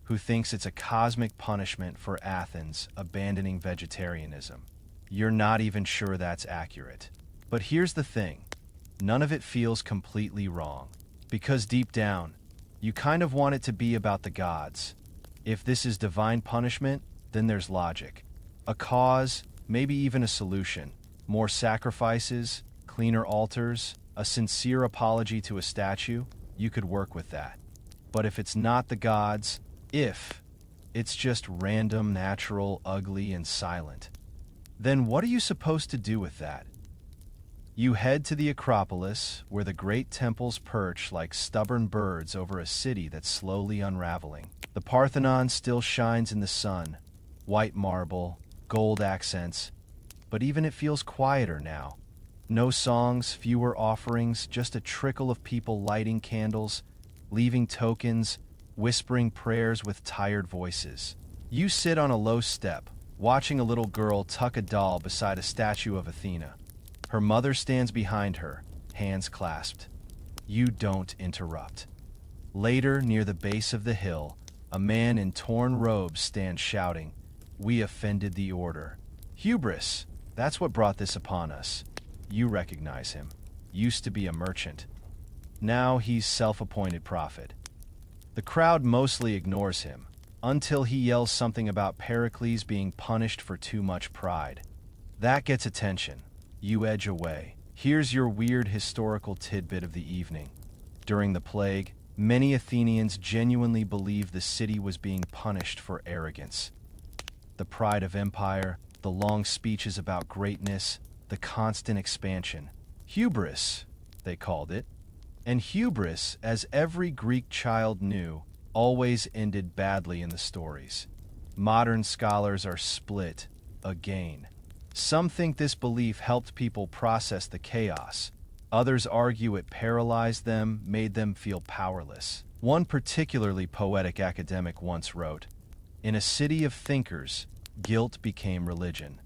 who thinks it's a cosmic punishment for Athens abandoning vegetarianism. You're not even sure that's accurate. But here's the thing. None of it feels completely wrong. Because deep down, you kind of want it to be about the gods. If this is divine punishment, then there's logic. A cause, maybe even a solution. More sacrifices, cleaner altars, a sincere apology to a statue, you could work with that. But if it's not the gods, if it's just random, natural, ugly, and silent, then what are you supposed to do with that? You head to the Acropolis, where the great temples perch like stubborn birds over a city that's slowly unraveling. The Parthenon still shines in the sun, white marble, gold accents, but even it feels quieter now. No songs, fewer offerings, just a trickle of people lighting candles, leaving tokens, whispering prayers with tired voices. You sit on a low step, watching a little girl tuck a doll beside a statue of Athena. Her mother stands behind her, hands clasped. You don't interrupt. Later, near the base of the hill, a man in torn robes stands shouting, "We offended the order." Hubris, that's what brought this upon us. You recognize him. Used to be a merchant. Now he's self-appointed prophet. The crowd mostly ignores him, until he yells something about Pericles being punished for too much pride. That gets attention. You edge away. Here's your weird historical tidbit of the evening. During the plague, many Athenians genuinely believed the city was being punished for arrogance. The pride of empire, the long speeches about greatness, the constant expansion. Hubris, they called it. And hubris, as every Greek child knew, always ended badly in the stories. Modern scholars are split again. Some think this belief helped people process the chaos. Others argue it paralyzed them, made them feel powerless. One particularly poetic academic once wrote, "In a city of thinkers, guilt became religion."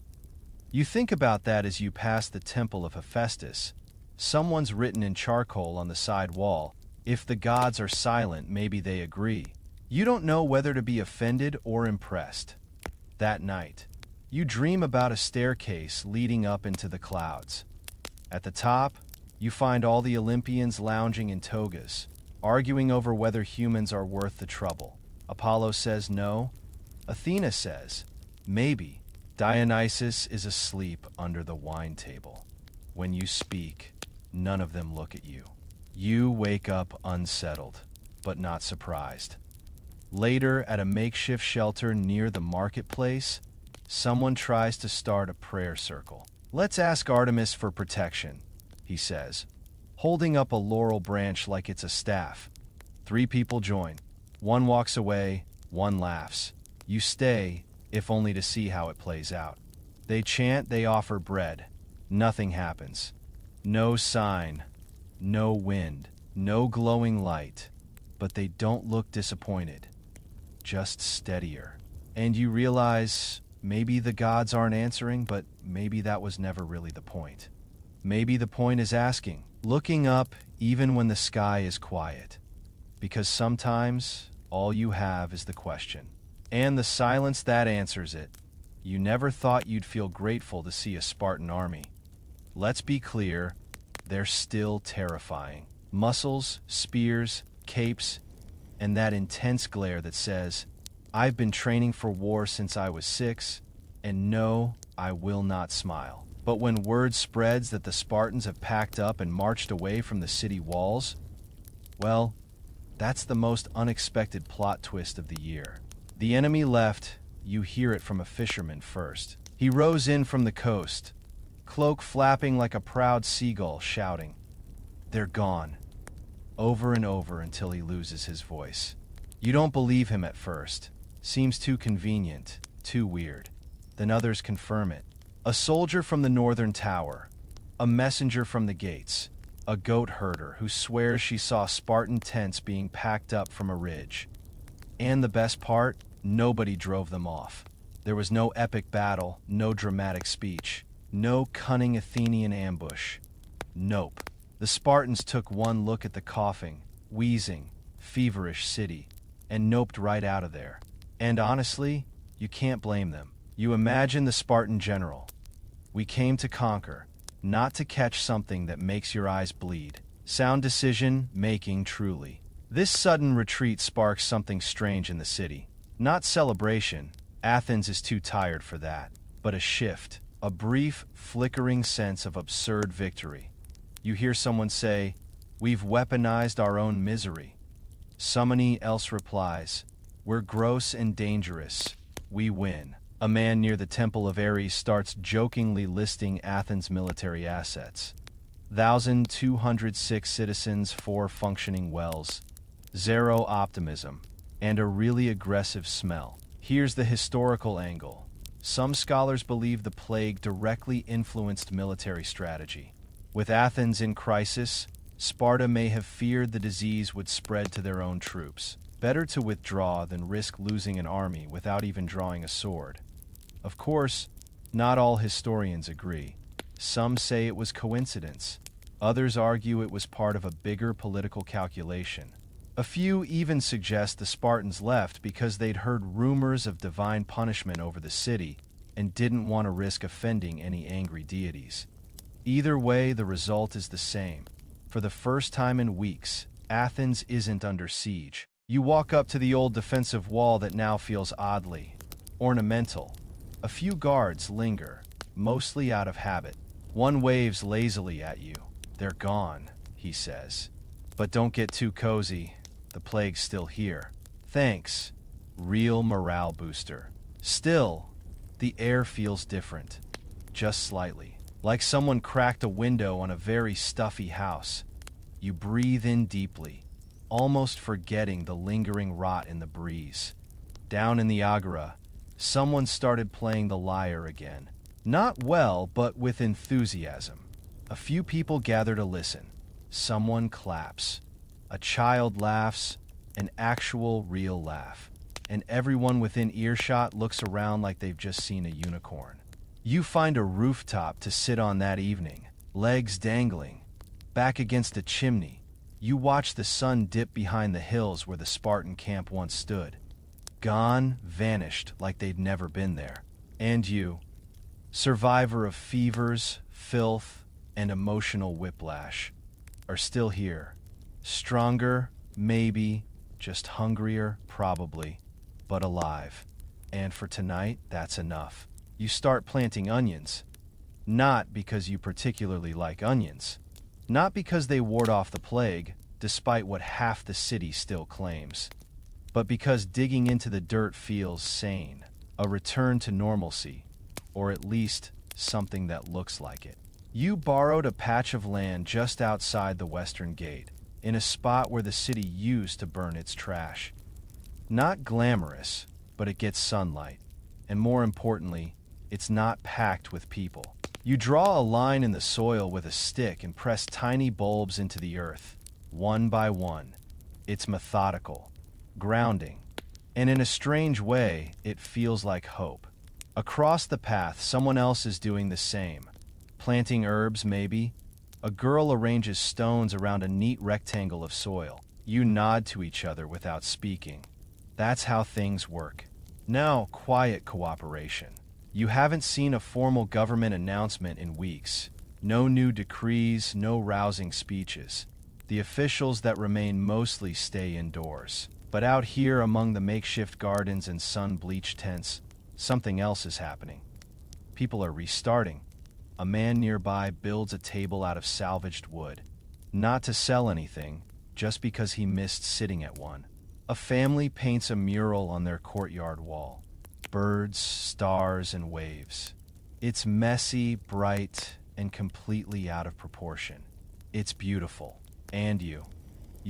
You think about that as you pass the temple of Hephaestus. Someone's written in charcoal on the side wall, "If the gods are silent, maybe they agree." You don't know whether to be offended or impressed. That night, you dream about a staircase leading up into the clouds. At the top, you find all the Olympians lounging in togas, arguing over whether humans are worth the trouble. Apollo says no. Athena says, maybe. Dionysus is asleep under the wine table. When you speak, none of them look at you. You wake up unsettled, but not surprised. Later, at a makeshift shelter near the marketplace, someone tries to start a prayer circle. "Let's ask Artemis for protection," he says, holding up a laurel branch like it's a staff. 3 people join. One walks away, one laughs. You stay, if only to see how it plays out. They chant, they offer bread. Nothing happens. No sign, no wind, no glowing light, but they don't look disappointed, just steadier. And you realize maybe the gods aren't answering, but maybe that was never really the point. Maybe the point is asking, looking up even when the sky is quiet. Because sometimes all you have is the question. And the silence that answers it. You never thought you'd feel grateful to see a Spartan army. Let's be clear, they're still terrifying. Muscles, spears, capes, and that intense glare that says, "I've been training for war since I was 6, and no, I will not smile." But when word spreads that the Spartans have packed up and marched away from the city walls, well, that's the most unexpected plot twist of the year. The enemy left, you hear it from a fisherman first. He rows in from the coast, cloak flapping like a proud seagull, shouting, "They're gone," over and over until he loses his voice. You don't believe him at first. Seems too convenient, too weird. Then others confirm it. A soldier from the northern tower, a messenger from the gates, a goat herder who swears she saw Spartan tents being packed up from a ridge. And the best part, nobody drove them off. There was no epic battle, no dramatic speech, no cunning Athenian ambush. Nope. The Spartans took one look at the coughing, wheezing, feverish city, and noped right out of there. And honestly, you can't blame them. You imagine the Spartan general. "We came to conquer, not to catch something that makes your eyes bleed." Sound decision making, truly. This sudden retreat sparks something strange in the city. Not celebration, Athens is too tired for that, but a shift, a brief, flickering sense of absurd victory. You hear someone say, "We've weaponized our own misery." Somebody else replies, "We're gross and dangerous. We win." A man near the Temple of Ares starts jokingly listing Athens' military assets. 1,206 citizens, 4 functioning wells, 0 optimism, and a really aggressive smell. Here's the historical angle. Some scholars believe the plague directly influenced military strategy. With Athens in crisis, Sparta may have feared the disease would spread to their own troops. Better to withdraw than risk losing an army without even drawing a sword. Of course, not all historians agree. Some say it was coincidence. Others argue it was part of a bigger political calculation. A few even suggest the Spartans left because they'd heard rumors of divine punishment over the city and didn't want to risk offending any angry deities. Either way, the result is the same. For the first time in weeks, Athens isn't under siege. You walk up to the old defensive wall that now feels oddly ornamental. A few guards linger, mostly out of habit. One waves lazily at you. "They're gone," he says. "But don't get too cozy. The plague's still here." "Thanks." Real morale booster. Still, the air feels different. Just slightly. Like someone cracked a window on a very stuffy house. You breathe in deeply, almost forgetting the lingering rot in the breeze. Down in the agora, someone started playing the lyre again. Not well, but with enthusiasm. A few people gather to listen. Someone claps. A child laughs, an actual real laugh. And everyone within earshot looks around like they've just seen a unicorn. You find a rooftop to sit on that evening, legs dangling. Back against a chimney, you watch the sun dip behind the hills where the Spartan camp once stood. Gone, vanished like they'd never been there. And you, survivor of fevers, filth, and emotional whiplash, are still here. Stronger, maybe, just hungrier, probably, but alive. And for tonight, that's enough. You start planting onions. Not because you particularly like onions. Not because they ward off the plague, despite what half the city still claims. But because digging into the dirt feels sane. A return to normalcy. Or at least, something that looks like it. You borrowed a patch of land just outside the western gate, in a spot where the city used to burn its trash. Not glamorous, but it gets sunlight. And more importantly, it's not packed with people. You draw a line in the soil with a stick and press tiny bulbs into the earth, one by one. It's methodical, grounding, and in a strange way, it feels like hope. Across the path, someone else is doing the same. Planting herbs, maybe. A girl arranges stones around a neat rectangle of soil. You nod to each other without speaking. That's how things work. Now, quiet cooperation. You haven't seen a formal government announcement in weeks. No new decrees, no rousing speeches. The officials that remain mostly stay indoors. But out here among the makeshift gardens and sun-bleached tents, something else is happening. People are restarting. A man nearby builds a table out of salvaged wood. Not to sell anything, just because he missed sitting at one. A family paints a mural on their courtyard wall. Birds, stars, and waves. It's messy, bright, and completely out of proportion. It's beautiful. And you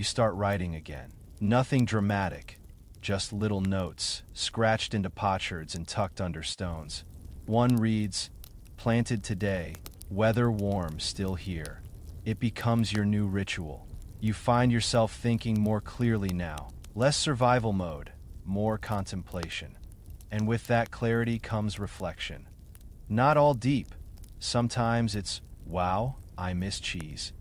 start writing again. Nothing dramatic, just little notes, scratched into potsherds and tucked under stones. One reads, "Planted today, weather warm, still here." It becomes your new ritual. You find yourself thinking more clearly now. Less survival mode, more contemplation. And with that clarity comes reflection. Not all deep. Sometimes it's, "Wow, I miss cheese."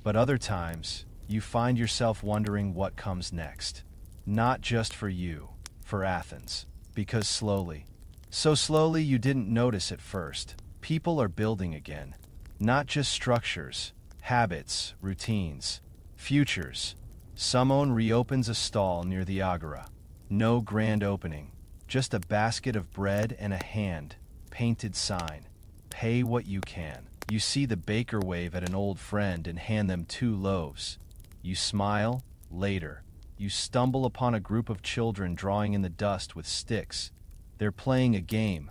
But other times, you find yourself wondering what comes next. Not just for you, for Athens. Because slowly, so slowly you didn't notice at first, people are building again. Not just structures, habits, routines, futures. Someone reopens a stall near the agora. No grand opening, just a basket of bread and a hand-painted sign. Pay what you can. You see the baker wave at an old friend and hand them 2 loaves. You smile. Later, you stumble upon a group of children drawing in the dust with sticks. They're playing a game,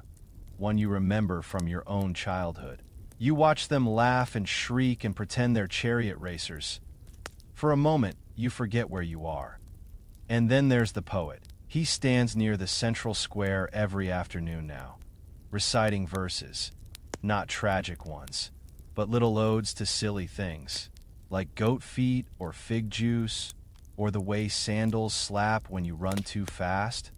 one you remember from your own childhood. You watch them laugh and shriek and pretend they're chariot racers. For a moment, you forget where you are. And then there's the poet. He stands near the central square every afternoon now, reciting verses. Not tragic ones, but little odes to silly things, like goat feet or fig juice, or the way sandals slap when you run too fast.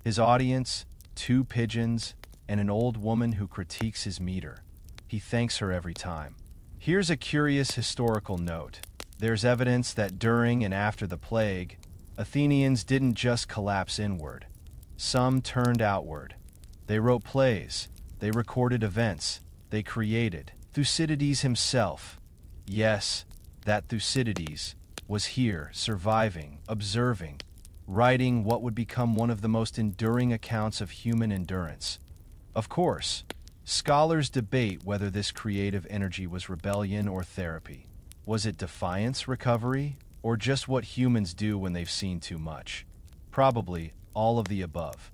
His audience, 2 pigeons, and an old woman who critiques his meter. He thanks her every time. Here's a curious historical note. There's evidence that during and after the plague, Athenians didn't just collapse inward. Some turned outward. They wrote plays, they recorded events, they created. Thucydides himself, yes, that Thucydides, was here, surviving, observing, writing what would become one of the most enduring accounts of human endurance. Of course, scholars debate whether this creative energy was rebellion or therapy. Was it defiance, recovery, or just what humans do when they've seen too much? Probably all of the above.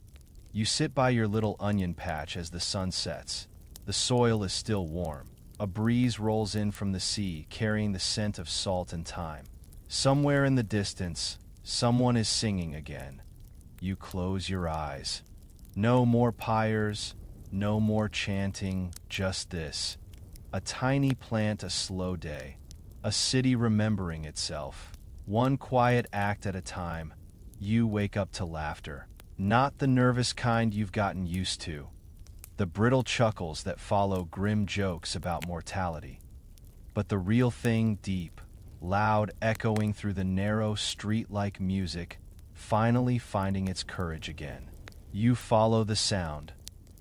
You sit by your little onion patch as the sun sets. The soil is still warm. A breeze rolls in from the sea, carrying the scent of salt and thyme. Somewhere in the distance, someone is singing again. You close your eyes. No more pyres, no more chanting, just this. A tiny plant, a slow day. A city remembering itself. One quiet act at a time. You wake up to laughter. Not the nervous kind you've gotten used to. The brittle chuckles that follow grim jokes about mortality. But the real thing, deep, loud, echoing through the narrow street-like music, finally finding its courage again. You follow the sound.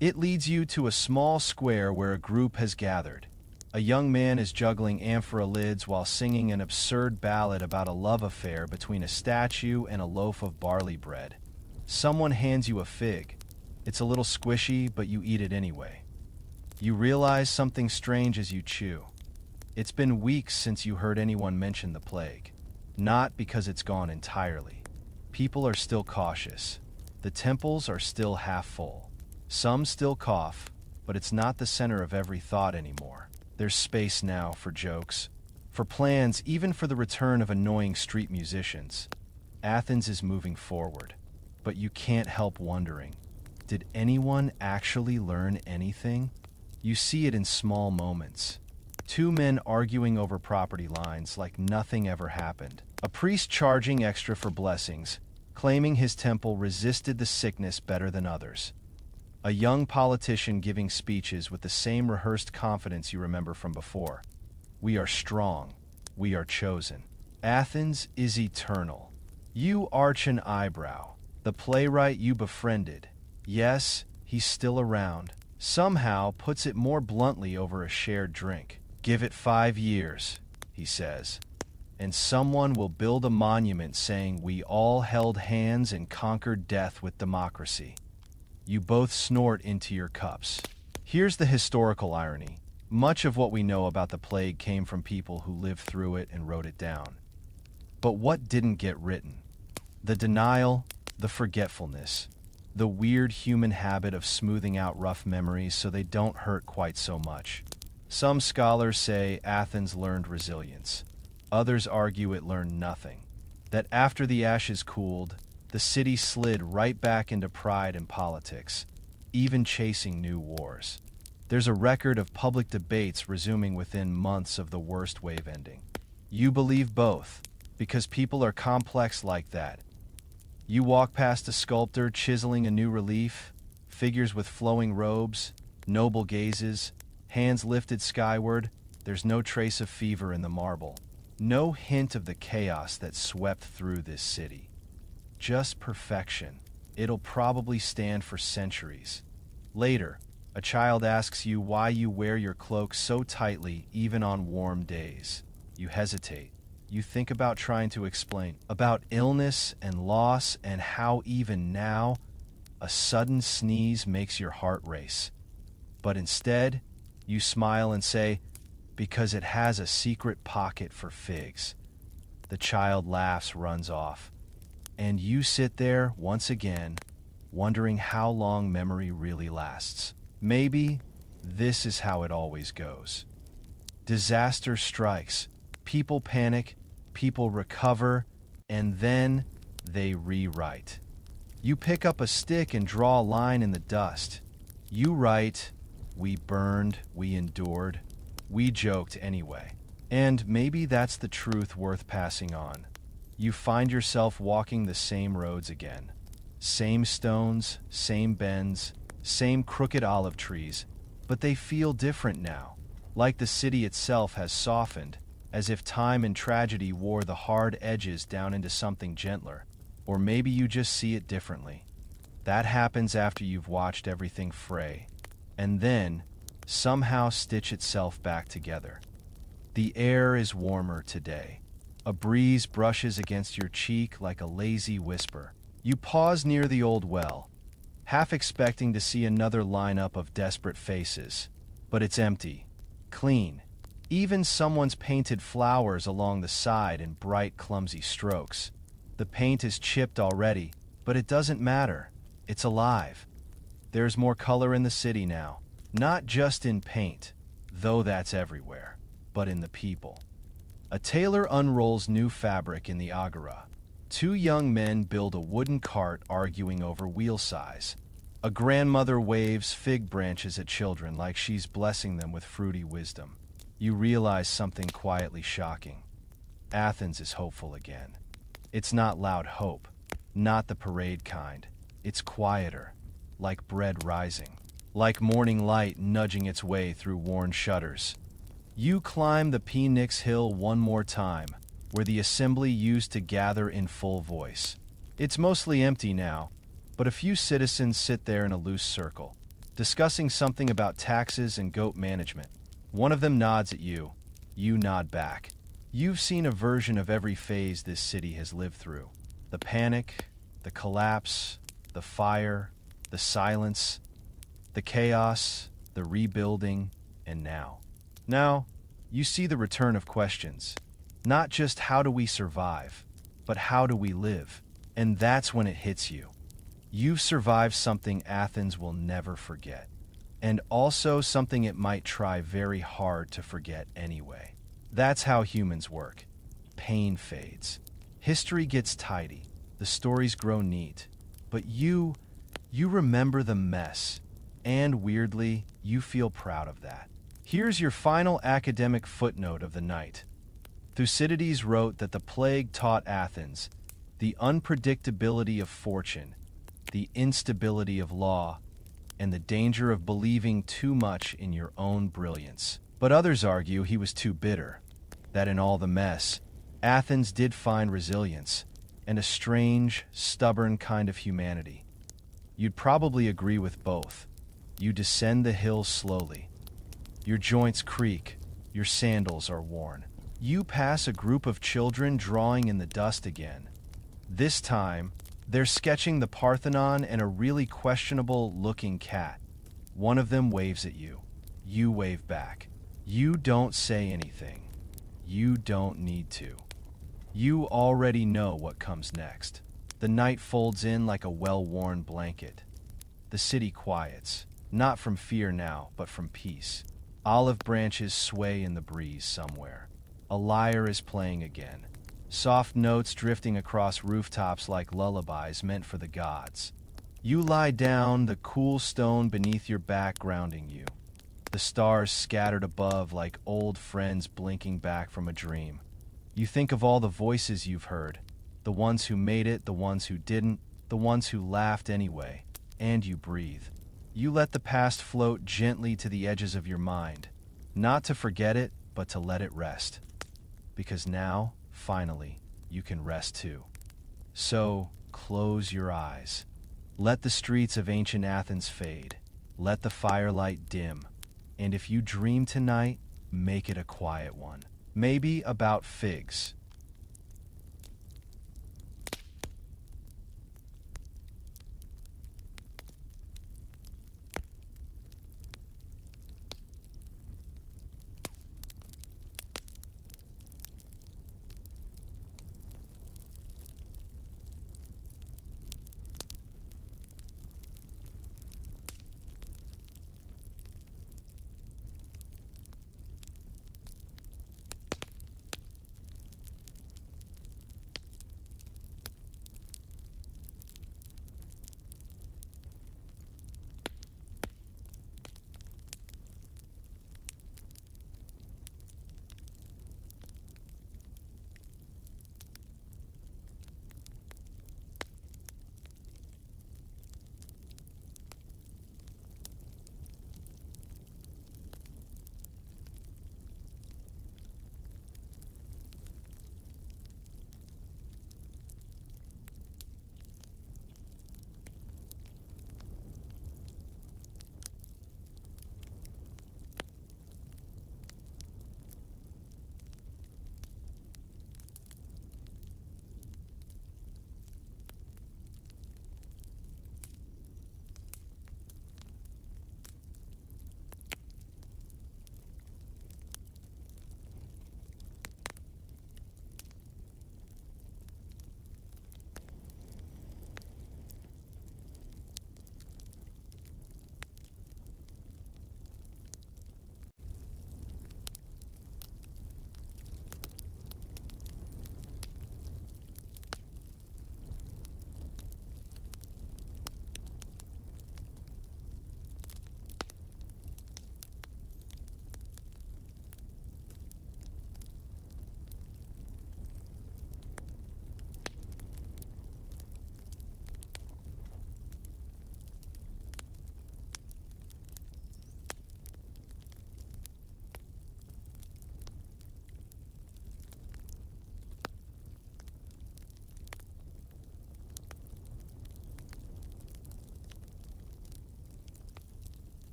It leads you to a small square where a group has gathered. A young man is juggling amphora lids while singing an absurd ballad about a love affair between a statue and a loaf of barley bread. Someone hands you a fig. It's a little squishy, but you eat it anyway. You realize something strange as you chew. It's been weeks since you heard anyone mention the plague. Not because it's gone entirely. People are still cautious. The temples are still half full. Some still cough, but it's not the center of every thought anymore. There's space now for jokes, for plans, even for the return of annoying street musicians. Athens is moving forward, but you can't help wondering, did anyone actually learn anything? You see it in small moments. Two men arguing over property lines like nothing ever happened. A priest charging extra for blessings, claiming his temple resisted the sickness better than others. A young politician giving speeches with the same rehearsed confidence you remember from before. We are strong. We are chosen. Athens is eternal. You arch an eyebrow. The playwright you befriended. Yes, he's still around. Somehow puts it more bluntly over a shared drink. Give it 5 years, he says, and someone will build a monument saying we all held hands and conquered death with democracy. You both snort into your cups. Here's the historical irony. Much of what we know about the plague came from people who lived through it and wrote it down. But what didn't get written? The denial, the forgetfulness, the weird human habit of smoothing out rough memories so they don't hurt quite so much. Some scholars say Athens learned resilience. Others argue it learned nothing. That after the ashes cooled, the city slid right back into pride and politics, even chasing new wars. There's a record of public debates resuming within months of the worst wave ending. You believe both, because people are complex like that. You walk past a sculptor chiseling a new relief, figures with flowing robes, noble gazes, hands lifted skyward. There's no trace of fever in the marble. No hint of the chaos that swept through this city. Just perfection. It'll probably stand for centuries. Later, a child asks you why you wear your cloak so tightly even on warm days. You hesitate. You think about trying to explain about illness and loss and how even now, a sudden sneeze makes your heart race. But instead, you smile and say, because it has a secret pocket for figs. The child laughs, runs off. And you sit there, once again, wondering how long memory really lasts. Maybe this is how it always goes. Disaster strikes, people panic, people recover, and then they rewrite. You pick up a stick and draw a line in the dust. You write, we burned, we endured, we joked anyway. And maybe that's the truth worth passing on. You find yourself walking the same roads again. Same stones, same bends, same crooked olive trees, but they feel different now. like the city itself has softened, as if time and tragedy wore the hard edges down into something gentler. Or maybe you just see it differently. That happens after you've watched everything fray, and then somehow stitch itself back together. The air is warmer today. A breeze brushes against your cheek like a lazy whisper. You pause near the old well, half expecting to see another lineup of desperate faces. But it's empty, clean. Even someone's painted flowers along the side in bright, clumsy strokes. The paint is chipped already, but it doesn't matter. It's alive. There's more color in the city now, not just in paint, though that's everywhere, but in the people. A tailor unrolls new fabric in the agora. Two young men build a wooden cart arguing over wheel size. A grandmother waves fig branches at children like she's blessing them with fruity wisdom. You realize something quietly shocking. Athens is hopeful again. It's not loud hope, not the parade kind. It's quieter, like bread rising, like morning light nudging its way through worn shutters. You climb the Phoenix Hill one more time, where the assembly used to gather in full voice. It's mostly empty now, but a few citizens sit there in a loose circle, discussing something about taxes and goat management. One of them nods at you. You nod back. You've seen a version of every phase this city has lived through. The panic, the collapse, the fire, the silence, the chaos, the rebuilding, and now. Now, you see the return of questions. Not just how do we survive, but how do we live? And that's when it hits you. You've survived something Athens will never forget, and also something it might try very hard to forget anyway. That's how humans work. Pain fades. History gets tidy. The stories grow neat. But you remember the mess. And weirdly, you feel proud of that. Here's your final academic footnote of the night. Thucydides wrote that the plague taught Athens the unpredictability of fortune, the instability of law, and the danger of believing too much in your own brilliance. But others argue he was too bitter, that in all the mess, Athens did find resilience and a strange, stubborn kind of humanity. You'd probably agree with both. You descend the hill slowly. Your joints creak, your sandals are worn. You pass a group of children drawing in the dust again. This time, they're sketching the Parthenon and a really questionable-looking cat. One of them waves at you. You wave back. You don't say anything. You don't need to. You already know what comes next. The night folds in like a well-worn blanket. The city quiets, not from fear now, but from peace. Olive branches sway in the breeze somewhere. A lyre is playing again. Soft notes drifting across rooftops like lullabies meant for the gods. You lie down, the cool stone beneath your back grounding you. The stars scattered above like old friends blinking back from a dream. You think of all the voices you've heard, the ones who made it, the ones who didn't, the ones who laughed anyway, and you breathe. You let the past float gently to the edges of your mind, not to forget it, but to let it rest. Because now, finally, you can rest too. So, close your eyes. Let the streets of ancient Athens fade. Let the firelight dim. And if you dream tonight, make it a quiet one. Maybe about figs,